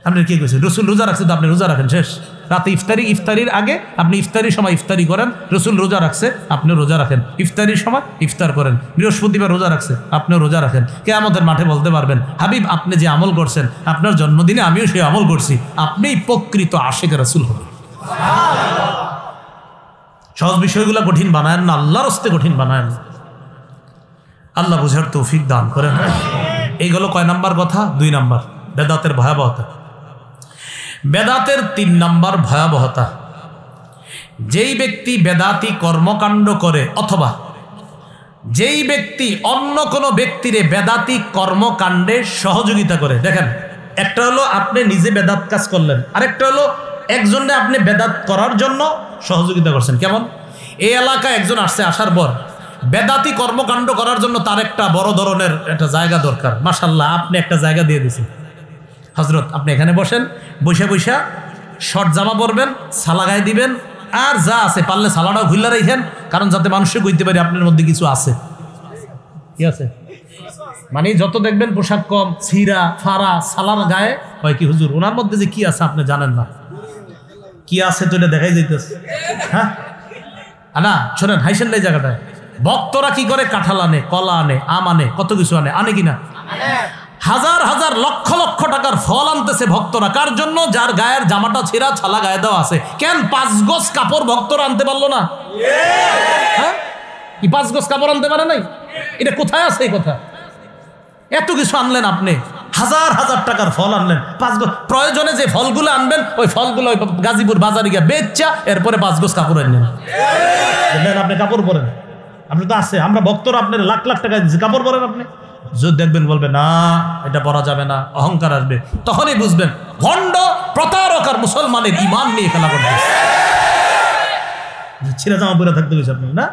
আপনি কি কইছেন, রসুল রোজা রাখছে তো আপনি রোজা রাখেন, শেষ রাতে ইফতারির আগে আপনি ইফতারির সময় ইফতারি করেন, রসুল রোজা রাখছে আপনি রোজা রাখেন, ইফতারির সময় ইফতার করেন, বৃহস্পতিবার রোজা রাখছে আপনিও রোজা রাখেন। কিয়ামতের মাঠে বলতে পারবেন, হাবিব আপনি যে আমল করছেন, আপনার জন্মদিনে আমিও সেই আমল করছি, আপনিই প্রকৃত আশিক রাসূল হবেন। সহজ বিষয়গুলো কঠিন বানায়েন না, আল্লাহর হস্তে কঠিন বানায়েন। আল্লাহ বোঝার তৌফিক দান করেন। এইগুলো কয় নাম্বার কথা? 2 নাম্বার, বেদাতের ভয়াবহতা। বেদাতের 3 নাম্বার ভয়াবহতা, যেই ব্যক্তি বেদাতি কর্মকাণ্ড করে, অথবা যেই ব্যক্তি অন্য কোনো ব্যক্তিরে বেদাতি কর্মকাণ্ডে সহযোগিতা করে। দেখেন, একটা হলো আপনি নিজে বেদাত কাজ করলেন, আরেকটা হলো একজনে আপনি বেদাত করার জন্য সহযোগিতা করছেন। কেমন? এই এলাকায় একজন আসছে, আসার পর বেদাতি কর্মকাণ্ড করার জন্য তার একটা বড় ধরনের একটা জায়গা দরকার, মাশাআল্লাহ আপনি একটা জায়গা দিয়ে দিয়েছেন, হজরত আপনি এখানে বসেন, বৈশা বৈশা শর্ট জামা পরবেন, সালা গায়ে দিবেন, আর যা আছে পারলে সালাটাও খুললা রাখেন, কারণ যাতে মানুষকে কইতে পারে আপনার মধ্যে কিছু আছে। কি আছে? মানে যত দেখবেন পোশাক কম, ছিঁড়া ফাড়া সালার গায়ে, হয় কি হুজুর ওনার মধ্যে যে কি আছে আপনি জানেন না, কি আছে তো এটা দেখাই যাইতেছে। হ্যাঁ না শোনেন, হাইসেন এই জায়গাটায় ভক্তরা কি করে, কাঁঠাল আনে, কলা আনে, আম আনে, কত কিছু আনে, আনে কিনা? হাজার হাজার লক্ষ লক্ষ টাকার ফল আনতেছে ভক্তরা, কার জন্য? যার গায়ের জামাটা ছিঁড়া, ছালা গায়ে দেওয়া আছে। কেন 5 গজ কাপড় ভক্তরা আনতে পারলো না? হ্যাঁ কি 5 গজ কাপড় আনতে পারে নাই? এটা কোথায় আছে এই কথা? এত কিছু আনলেন আপনি, হাজার হাজার টাকার ফল আনলেন, 5 গজ প্রয়োজনে যে ফলগুলো আনবেন ওই ফলগুলো ওই গাজীপুর বাজারে গিয়ে বেচা এরপরে 5 গজ কাপড় আনলেন। আপনি কাপড় পরেন, আপনি তো আছে, আমরা ভক্তরা আপনার লাখ লাখ টাকা দিচ্ছি, কাপড় পরেন আপনি। যদি দেখবেন বলবে না এটা পরা যাবে না, অহংকার আসবে, তখনই বুঝবেন ভণ্ড প্রতারক আর মুসলমানের ইমান নিয়ে খেলা করতে। ছিঁড়া জামা পরে থাকতে গেছে আপনি না,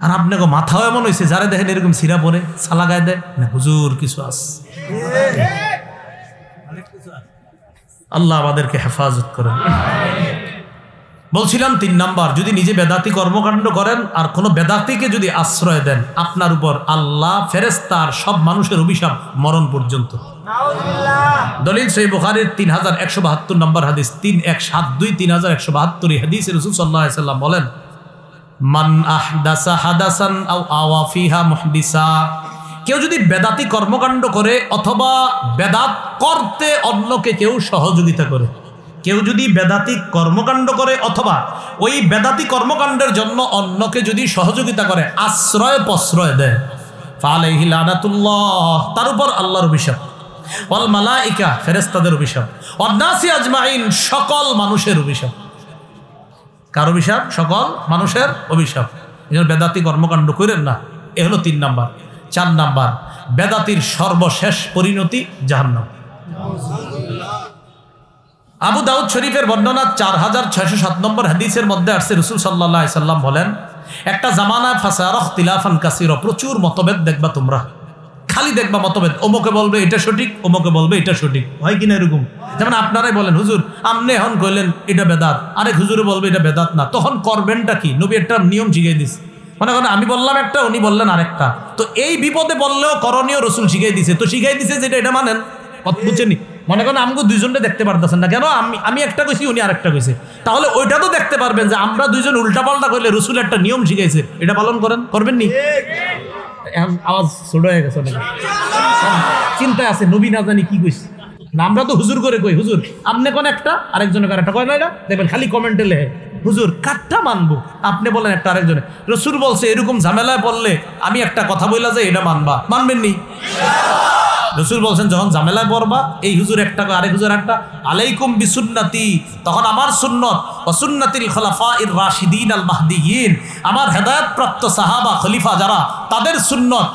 আর আপনাকে মাথাও এমন হয়েছে যারা দেখেন এরকম ছিঁড়া পরে সালা গায়ে দেয় না, হুজুর কিছু আছে। আল্লাহ আমাদেরকে হেফাজত করেন। বলছিলাম 3 নাম্বার, যদি নিজে বেদাতি কর্মকাণ্ড করেন আর কোনো বেদাতিকে যদি আশ্রয় দেন, আপনার উপর আল্লাহ, ফেরেশতা আর সব মানুষের অভিশাপ মরণ পর্যন্ত। দলিল সহিহ বুখারীর 3172 নম্বর হাদিস, 3172 3172 হাদিসে রাসূল সাল্লাল্লাহু আলাইহি ওয়াসাল্লাম বলেন, মান আহদাসা হাদাসান আও আওয়া ফিহা মুহদিসা, কেউ যদি বেদাতি কর্মকাণ্ড করে অথবা বেদাত করতে অন্যকে কেউ সহযোগিতা করে, কেউ যদি বেদাতি কর্মকাণ্ড করে অথবা ওই বেদাতি কর্মকাণ্ডের জন্য অন্যকে যদি সহযোগিতা করে, আশ্রয় প্রশ্রয় দেয়, ফালাইহি লানাতুল্লাহ, তার উপর আল্লাহর অভিশাপ, ওয়াল মালাইকা, ফেরেশতাদের অভিশাপ, ওয়ান নাসি আজমাইন, সকল মানুষের অভিশাপ। কার অভিশাপ? সকল মানুষের অভিশাপ। এজন্য বেদাতি কর্মকাণ্ড করেন না। এ হলো 3 নাম্বার। 4 নাম্বার, বেদাতির সর্বশেষ পরিণতি জাহান্নাম। আবু দাউদ শরীফের বর্ণনা 4607 নম্বর হাদিসের মধ্যে আসছে, রাসূল সাল্লাল্লাহু আলাইহি সাল্লাম বলেন, একটা জামানা ফাসারা ইখতিলাফান কাসীরা, প্রচুর মতভেদ দেখবা তোমরা, খালি দেখবা মতভেদ, অমুকে বলবে এটা সঠিক, অমুকে বলবে এটা সঠিক, হয় কিনা এরকম? যেমন আপনারাই বলেন হুজুর আপনি এখন কইলেন এটা বেদাত, আরেক হুজুরে বলবে এটা বেদাত না, তখন করবেনটা কি? নবী একটা নিয়ম শিখিয়ে দিছে, মনে করেন আমি বললাম একটা, উনি বললেন আরেকটা, তো এই বিপদে বললেও করণীয় রাসূল শিখিয়ে দিছে, তো শিখিয়ে দিছে যেটা এটা মানেন, বুঝছেন? মনে করেন আমাকে দুইজনটা দেখতে পারতেছেন না, কেন? আমি একটা কইছি, উনি আরেকটা কইছে, তাহলে ওইটা তো দেখতে পারবেন যে আমরা দুইজন উল্টাপাল্টা করলে রাসূল একটা নিয়ম শিখাইছে, এটা পালন করেন, করবেন নি? আওয়াজ ছোট হয়ে গেছে, চিন্তায় আছে নবী না জানি কি কইছে না, আমরা তো হুজুর করে কই, হুজুর আপনি কোন একটা, আরেকজনের একটা কয় না, এটা দেখবেন খালি কমেন্টে লেখে হুজুর কাটটা মানবো, আপনি বলেন একটা, আরেকজনে রাসূল বলছে, এরকম ঝামেলায় পড়লে আমি একটা কথা বইলা যে এটা মানবা, মানবেন নি? রাসূল বলছেন যখন ঝামেলায় পড়বা, এই হুজুর একটা আরেক হুজুর একটা, আলাইকুম বিসুন্নতি, তখন আমার সুন্নত, ওয়া সুন্নাতিল খুলাফাইর রাশিদিন আল মাহদিয়িন, আমার হেদায়েতপ্রাপ্ত সাহাবা খলিফা যারা, তাদের সুন্নত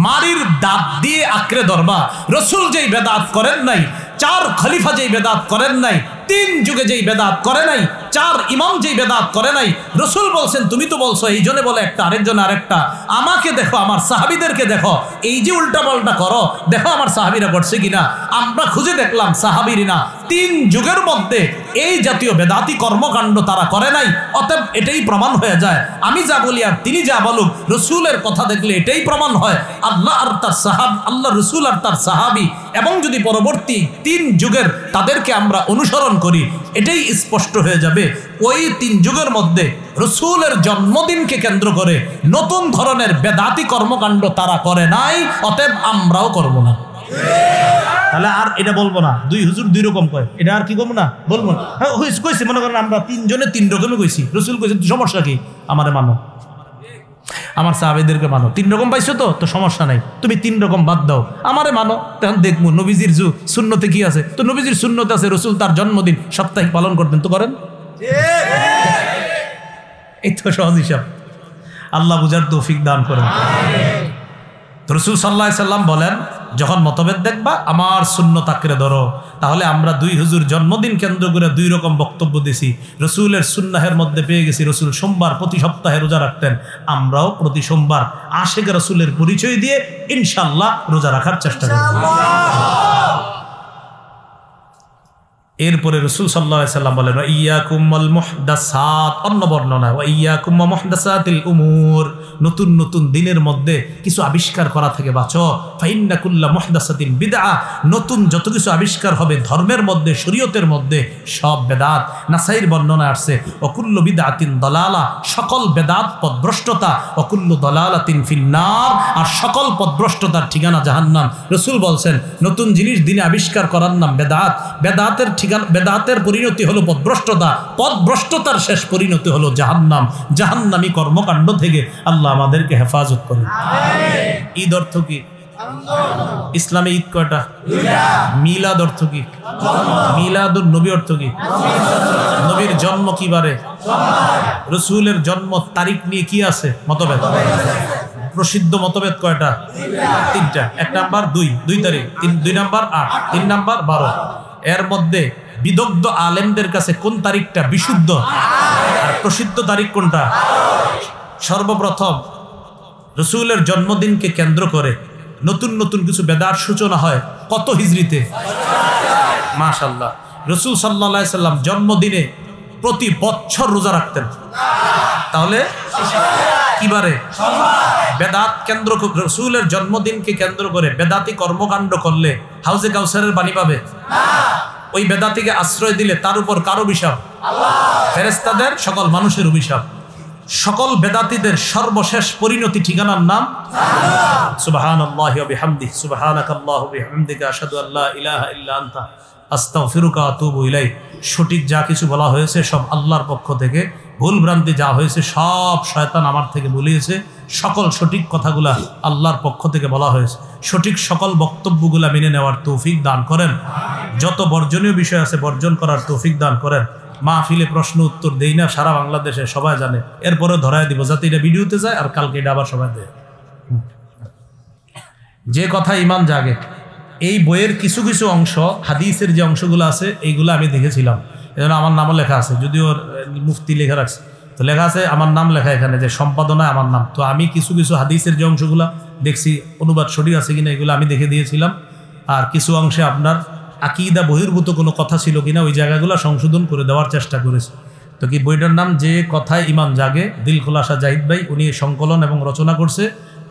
মারির দাঁত দিয়ে আঁকড়ে ধরবা। রাসূল যেই বেদাত করেন নাই, 4 খলিফা যেই বেদাত করেন নাই, 3 যুগে যেই বেদাত করে নাই, 4 ইমাম যেই বেদাত করে নাই, রাসূল বলছেন তুমি তো বলছো, এই জনে বলে একটা, আরেকজন আরেকটা, আমাকে দেখো, আমার সাহাবীদেরকে দেখো, এই যে উল্টা পাল্টা করো, দেখো আমার সাহাবীরা করছে কিনা। আমরা খুঁজে দেখলাম সাহাবীরা না, 3 যুগের মধ্যে এই জাতীয় বেদাতি কর্মকাণ্ড তারা করে নাই, অতএব এটাই প্রমাণ হয়ে যায়, আমি যা বলি আর তিনি যা বলুক, রাসূলের কথা দেখলে এটাই প্রমাণ হয় আল্লাহ আর তার সাহাবী, আল্লাহ রাসূল আর তার সাহাবী, এবং যদি পরবর্তী 3 যুগের তাদেরকে আমরা অনুসরণ করি, এটাই স্পষ্ট হয়ে যাবে ওই 3 যুগের মধ্যে রাসূলের জন্মদিনকে কেন্দ্র করে নতুন ধরনের বেদাতি কর্মকাণ্ড তারা করে নাই, অতএব আমরাও করব না। তাহলে আর এটা বলবো না 2 হুজুর 2 রকম কয়, এটা আর কি করবো না, বলবো না। হ্যাঁ কইছি, মনে করেন আমরা 3 জনে 3 রকমই কইছি, রাসূল কইছে সমস্যা কি, আমারে মানো, আমার সাহাবীদেরকে মানো, 3 রকম পাইছো তো সমস্যা নাই, তুমি 3 রকম বাদ দাও, আমারে মানো, তখন দেখবো নবীজির সুন্নতে কি আছে। তো নবীজির সুন্নতে আছে রাসূল তার জন্মদিন সাপ্তাহিক পালন করতেন, তো করেন, এই তো সহজ হিসাব। আল্লাহ বুঝার তৌফিক দান করেন। রাসূল সাল্লাল্লাহু আলাইহি সাল্লাম বলেন, যখন মতভেদ দেখবা আমার সুন্নত আঁকড়ে ধরো। তাহলে আমরা 2 হুজুর জন্মদিন কেন্দ্র করে 2 রকম বক্তব্য দিছি। রাসূলের সুন্নাহের মধ্যে পেয়ে গেছি রাসূল সোমবার প্রতি সপ্তাহে রোজা রাখতেন, আমরাও প্রতি সোমবার আশিক রাসূলের পরিচয় দিয়ে ইনশাআল্লাহ রোজা রাখার চেষ্টা করব। এরপরে রাসূল সাল্লাল্লাহু আলাইহি সাল্লাম বলেন, ইয়াকুম ওয়াল মুহদাসাত, অন্য বর্ণনা, ওয়া ইয়াকুম ওয়া মুহদাসাতিল উমুর, নতুন নতুন দিনের মধ্যে কিছু আবিষ্কার করা থেকে বাঁচো। ফাইন্না কুল্লা মুহদাসাতিন বিদআ, নতুন যত কিছু আবিষ্কার হবে ধর্মের মধ্যে, শরীয়তের মধ্যে, সব বেদাত। নাসাইর বর্ণনা আসছে, ওয়া কুল্লু বিদআতিন দালালা, সকল বেদাত পথভ্রষ্টতা, ওয়া কুল্লু দালালাতিন ফিন্নার, আর সকল পথভ্রষ্টতার ঠিকানা জাহান্নাম। রাসূল বলছেন নতুন জিনিস দিনে আবিষ্কার করার নাম বেদাত, বেদাতের ঠিকানা, বেদাতের পরিণতি হলো পথভ্রষ্টতা, পথভ্রষ্টতার শেষ পরিণতি হলো জাহান্নাম। জাহান্নামী কর্মকাণ্ড থেকে আল্লাহ আমাদেরকে হেফাজত করেন। ঈদ অর্থ কি? ইসলামে ঈদ কয়টা? মিলাদ অর্থ কি? মিলাদুন নবী অর্থ কি? নবীর জন্ম কি বারে? রসুলের জন্ম তারিখ নিয়ে কি আছে মতভেদ? প্রসিদ্ধ মতভেদ কয়টা? তিনটা। 1 নাম্বার 2 তারিখ, 2 নাম্বার 8, 3 নাম্বার 12। এর মধ্যে বিদগ্ধ আলেমদের কাছে কোন তারিখটা বিশুদ্ধ আর প্রসিদ্ধ তারিখ কোনটা? সর্বপ্রথম রসুলের জন্মদিনকে কেন্দ্র করে নতুন নতুন কিছু বেদাত সূচনা হয় কত হিজরিতে? মাশাআল্লাহ। রসুল সাল্লাল্লাহু আলাইহি সাল্লাম জন্মদিনে প্রতি বছর রোজা রাখতেন। তাহলে কিবারে? বেদাত কেন্দ্র, রসুলের জন্মদিনকে কেন্দ্র করে বেদাতি কর্মকাণ্ড করলে হাউজে কাউসারের পানি পাবে? ওই বেদাতিকে আশ্রয় দিলে তার উপর কার অভিশাপ? ফেরেশতাদের, সকল মানুষের অভিশাপ। সকল বেদাতীদের সর্বশেষ পরিণতি ঠিকানার নাম সুবহানাল্লাহি ওয়া বিহামদিহি, সুবহানাকাল্লাহু ওয়া বিহামদিকা আশহাদু আল্লা ইলাহা ইল্লা আনতা আস্তাগফিরুকা ওয়া আতুবু ইলাইক। সঠিক যা কিছু বলা হয়েছে সব আল্লাহর পক্ষ থেকে, ভুল ভ্রান্তি যা হয়েছে সব শয়তান আমার থেকে বলিয়েছে। সকল সঠিক কথাগুলা আল্লাহর পক্ষ থেকে বলা হয়েছে। সঠিক সকল বক্তব্যগুলা মেনে নেওয়ার তৌফিক দান করেন। যত বর্জনীয় বিষয় আছে বর্জন করার তৌফিক দান করেন। মাহফিলে প্রশ্ন উত্তর দেই না, সারা বাংলাদেশে সবাই জানে, এরপরে ধরায় দিব যাতে এটা ভিডিওতে যায় আর কালকে এটা আবার সবাই দেয়। যে কথা ইমান জাগে, এই বইয়ের কিছু কিছু অংশ, হাদিসের যে অংশগুলো আছে এইগুলো আমি দেখেছিলাম, এজন্য আমার নামও লেখা আছে, যদিও মুফতি লেখা রাখছে, তো লেখা আছে আমার নাম লেখা এখানে, যে সম্পাদনায় আমার নাম। তো আমি কিছু কিছু হাদিসের যে অংশগুলো দেখছি, অনুবাদ সঠিক আছে কিনা এগুলো আমি দেখে দিয়েছিলাম। আর কিছু অংশে আপনার আকীদা বহির্ভূত কোনো কথা ছিল কিনা ওই জায়গাগুলো সংশোধন করে দেওয়ার চেষ্টা করেছি। তো কি বইটার নাম যে কথায় ইমান জাগে, দিল খোলাসা জাহিদ ভাই উনি সংকলন এবং রচনা করছে।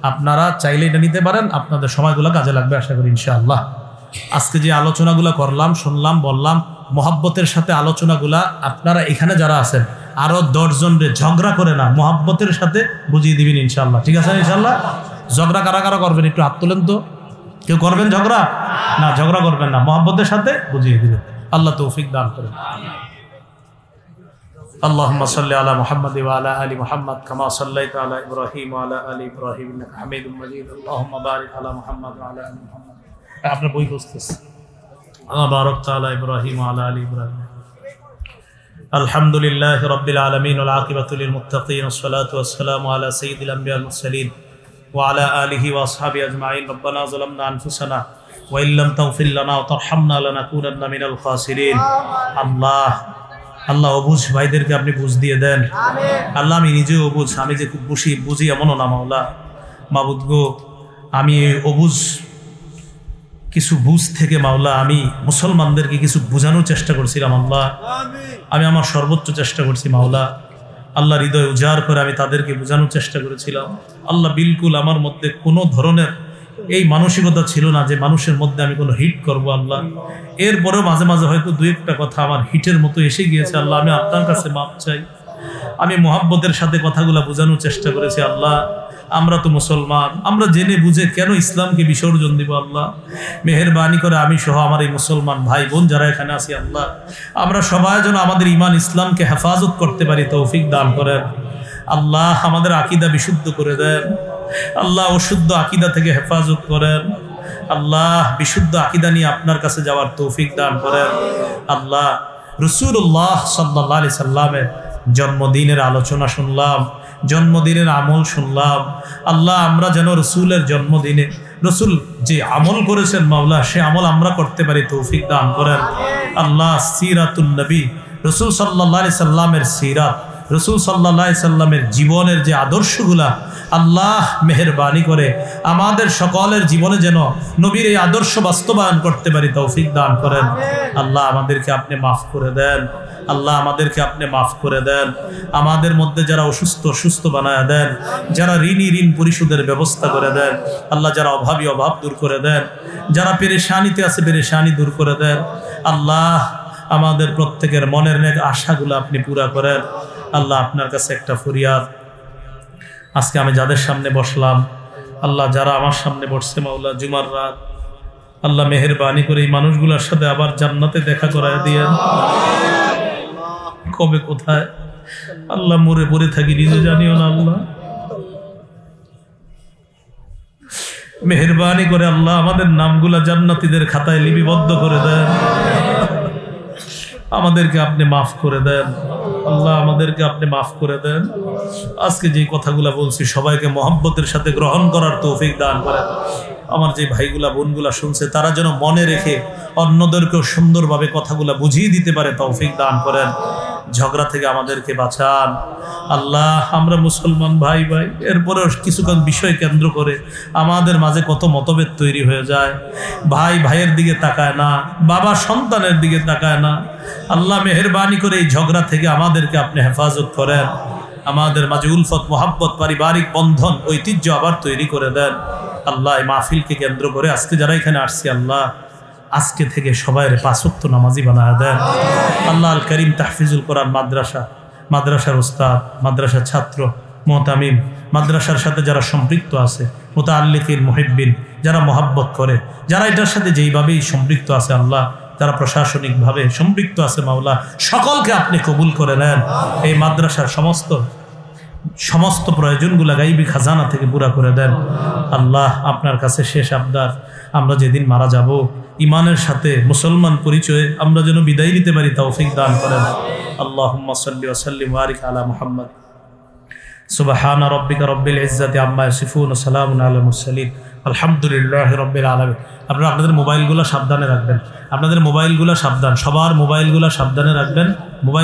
আপনারা চাইলে এটা নিতে পারেন, আপনাদের সময়গুলো কাজে লাগবে আশা করি ইনশাআল্লাহ। আজকে যে আলোচনাগুলো করলাম, শুনলাম, বললাম, মোহাব্বতের সাথে আলোচনাগুলা আপনারা এখানে যারা আছেন আরো 10 জনরে ঝগড়া করে না, মোহাব্বতের সাথে বুঝিয়ে দিবেন ইনশাআল্লাহ। ঠিক আছে ইনশাআল্লাহ? ঝগড়া কারা কারা করবেন একটু হাত তোলেন তো। কেউ করবেন ঝগড়া? না, ঝগড়া করবেন না, মোহাব্বতের সাথে বুঝিয়ে দিবেন। আল্লাহ তৌফিক দান করেন। আল্লাহুম্মা সাল্লি আলা মুহাম্মাদ ওয়া আলা আলি মুহাম্মাদ কামা সাল্লাইতা আলা ইব্রাহিম ওয়া আলা আলি ইব্রাহিম ইন্নাকা হামিদুম মাজিদ। আল্লাহুম্মা বারিক আলা মুহাম্মাদ ওয়া আলা আলি মুহাম্মাদ। আপনার বই খুঁজতেছে। আল্লাহ বারাকতা আলা ইব্রাহিম ওয়া আলা আলি ইব্রাহিম। আলহামদুলিল্লাহি রাব্বিল আলামিন ওয়াল আকিবাতু লিল মুত্তাকিন ওয়াস সালাতু ওয়াস সালামু আলা সাইয়্যিদিল আমবিয়া ওয়াল মুরসালিন ওয়া আলা আলিহি ওয়া আসহাবিহি আজমাইন। রব্বানা যালামনা আনফুসানা ওয়া ইল্লাম তাগফির লানা ওয়া তারহামনা লানাকুনান্না মিনাল খাসিরিন। আল্লাহ অবুঝ ভাইদেরকে আপনি বুঝ দিয়ে দেন। আল্লাহ আমি নিজেও অবুঝ, আমি যে খুব বুঝি এমনও না মাওলা। মাবুদ গো, আমি অবুঝ কিছু বুঝ থেকে মাওলা আমি মুসলমানদেরকে কিছু বোঝানোর চেষ্টা করছিলাম আল্লাহ। আমি আমার সর্বোচ্চ চেষ্টা করছি মাওলা। আল্লাহ হৃদয় উজাড় করে আমি তাদেরকে বোঝানোর চেষ্টা করেছিলাম আল্লাহ। বিলকুল আমার মধ্যে কোনো ধরনের এই মানসিকতা ছিল না যে মানুষের মধ্যে আমি কোনো হিট করব আল্লাহ। এরপরেও মাঝে মাঝে হয়তো 2-1টা কথা আমার হিটের মতো এসে গিয়েছে আল্লাহ। আমি আপনার কাছে মাপ চাই। আমি মোহাব্বতের সাথে কথাগুলো বোঝানোর চেষ্টা করেছি আল্লাহ। আমরা তো মুসলমান, আমরা জেনে বুঝে কেন ইসলামকে বিসর্জন দিব আল্লাহ? মেহেরবানি করে আমি সহ আমার এই মুসলমান ভাই বোন যারা এখানে আছি আল্লাহ, আমরা সবাই যেন আমাদের ইমান ইসলামকে হেফাজত করতে পারি, তৌফিক দান করেন আল্লাহ। আমাদের আকীদা বিশুদ্ধ করে দেন আল্লাহ, অশুদ্ধ আকীদা থেকে হেফাজত করেন আল্লাহ। বিশুদ্ধ আকীদা নিয়ে আপনার কাছে যাওয়ার তৌফিক দান করেন আল্লাহ। রাসূলুল্লাহ সাল্লাল্লাহু আলাইহি সাল্লামের জন্মদিনের আলোচনা শুনলাম, জন্মদিনের আমল শুনলাম আল্লাহ। আমরা যেন রসুলের জন্মদিনে রসুল যে আমল করেছেন মাওলা, সে আমল আমরা করতে পারি, তৌফিক দান করেন আল্লাহ। সিরাতুন নবী, রসুল সাল্লাল্লাহু আলাইহি সাল্লামের সিরাত, রসুল সাল্লাল্লাহু আলাইহি সাল্লামের জীবনের যে আদর্শগুলা আল্লাহ মেহেরবানি করে আমাদের সকলের জীবনে যেন নবীর এই আদর্শ বাস্তবায়ন করতে পারি, তৌফিক দান করেন আল্লাহ। আমাদেরকে আপনি মাফ করে দেন আল্লাহ, আমাদেরকে আপনি মাফ করে দেন। আমাদের মধ্যে যারা অসুস্থ সুস্থ বানায় দেন, যারা ঋণী ঋণ পরিশোধের ব্যবস্থা করে দেন আল্লাহ, যারা অভাবী অভাব দূর করে দেন, যারা পেরেশানিতে আছে পেরেশানি দূর করে দেন আল্লাহ। আমাদের প্রত্যেকের মনের নেক আশাগুলো আপনি পুরা করেন আল্লাহ। আপনার কাছে একটা ফরিয়াদ, আজকে আমি যাদের সামনে বসলাম আল্লাহ, যারা আমার সামনে বসছে মাওলা, জুমার রাত আল্লাহ মেহেরবানি করে এই মানুষগুলোর সাথে আবার জান্নাতে দেখা করায় দিয়েন। কবে কোথায় আল্লাহ মরে পড়ে থাকি নিজে জানিও না আল্লাহ। মেহেরবানি করে আল্লাহ আমাদের নামগুলা জান্নাতীদের খাতায় লিপিবদ্ধ করে দেন। আমাদেরকে আপনি মাফ করে দেন আল্লাহ, আমাদেরকে আপনি মাফ করে দেন। আজকে যে কথাগুলা বলছি সবাইকে মহব্বতের সাথে গ্রহণ করার তৌফিক দান করেন। আমার যে ভাইগুলা বোনগুলা শুনছে তারা যেন মনে রেখে অন্যদেরকেও সুন্দরভাবে কথাগুলা বুঝিয়ে দিতে পারে তৌফিক দান করেন। ঝগড়া থেকে আমাদেরকে বাঁচান আল্লাহ। আমরা মুসলমান ভাই ভাই, এরপরেও কিছু বিষয় কেন্দ্র করে আমাদের মাঝে কত মতভেদ তৈরি হয়ে যায়। ভাই ভাইয়ের দিকে তাকায় না, বাবা সন্তানের দিকে তাকায় না। আল্লাহ মেহেরবানি করে এই ঝগড়া থেকে আমাদেরকে আপনি হেফাজত করেন। আমাদের মাঝে উলফত মোহাব্বত পারিবারিক বন্ধন ঐতিহ্য আবার তৈরি করে দেন আল্লাহ। এই মাহফিলকে কেন্দ্র করে আজকে যারা এখানে আসছি আল্লাহ, আজকে থেকে সবাই 5 ওয়াক্ত নামাজি বানায় দেন আল্লাহ। আল করিম তাহফিজুল কোরআন মাদ্রাসা, মাদ্রাসার উস্তাদ, মাদ্রাসার ছাত্র, মুতামিম, মাদ্রাসার সাথে যারা সম্পৃক্ত আছে, মুতাআল্লিকিন, মুহিব্বিন, যারা মহাব্বত করে, যারা এটার সাথে যেইভাবেই সম্পৃক্ত আছে আল্লাহ, যারা প্রশাসনিকভাবে সম্পৃক্ত আছে মাওলা, সকলকে আপনি কবুল করে নেন। এই মাদ্রাসার সমস্ত প্রয়োজনগুলা গাইবি খাজানা থেকে পুরা করে দেন আল্লাহ। আপনার কাছে শেষ আবদার, আমরা যেদিন মারা যাব ইমানের সাথে মুসলমান পরিচয়ে আমরা যেন বিদায় নিতে পারি, তৌফিক দান করেন। আল্লাহুম্মা সাল্লি ওয়া সাল্লিম ওয়া বারিক আলা মুহাম্মদ। সুবহানা রাব্বিকা রাব্বিল ইজ্জাতি আম্মা ইয়াসিফুন ওয়া সালামুন আলাল মুরসালিন আলহামদুলিল্লাহি রাব্বিল আলামিন। আপনারা আপনাদের মোবাইলগুলো সাবধানে রাখবেন, আপনাদের মোবাইলগুলো সাবধান, সবার মোবাইলগুলো সাবধানে রাখবেন। মোবাইল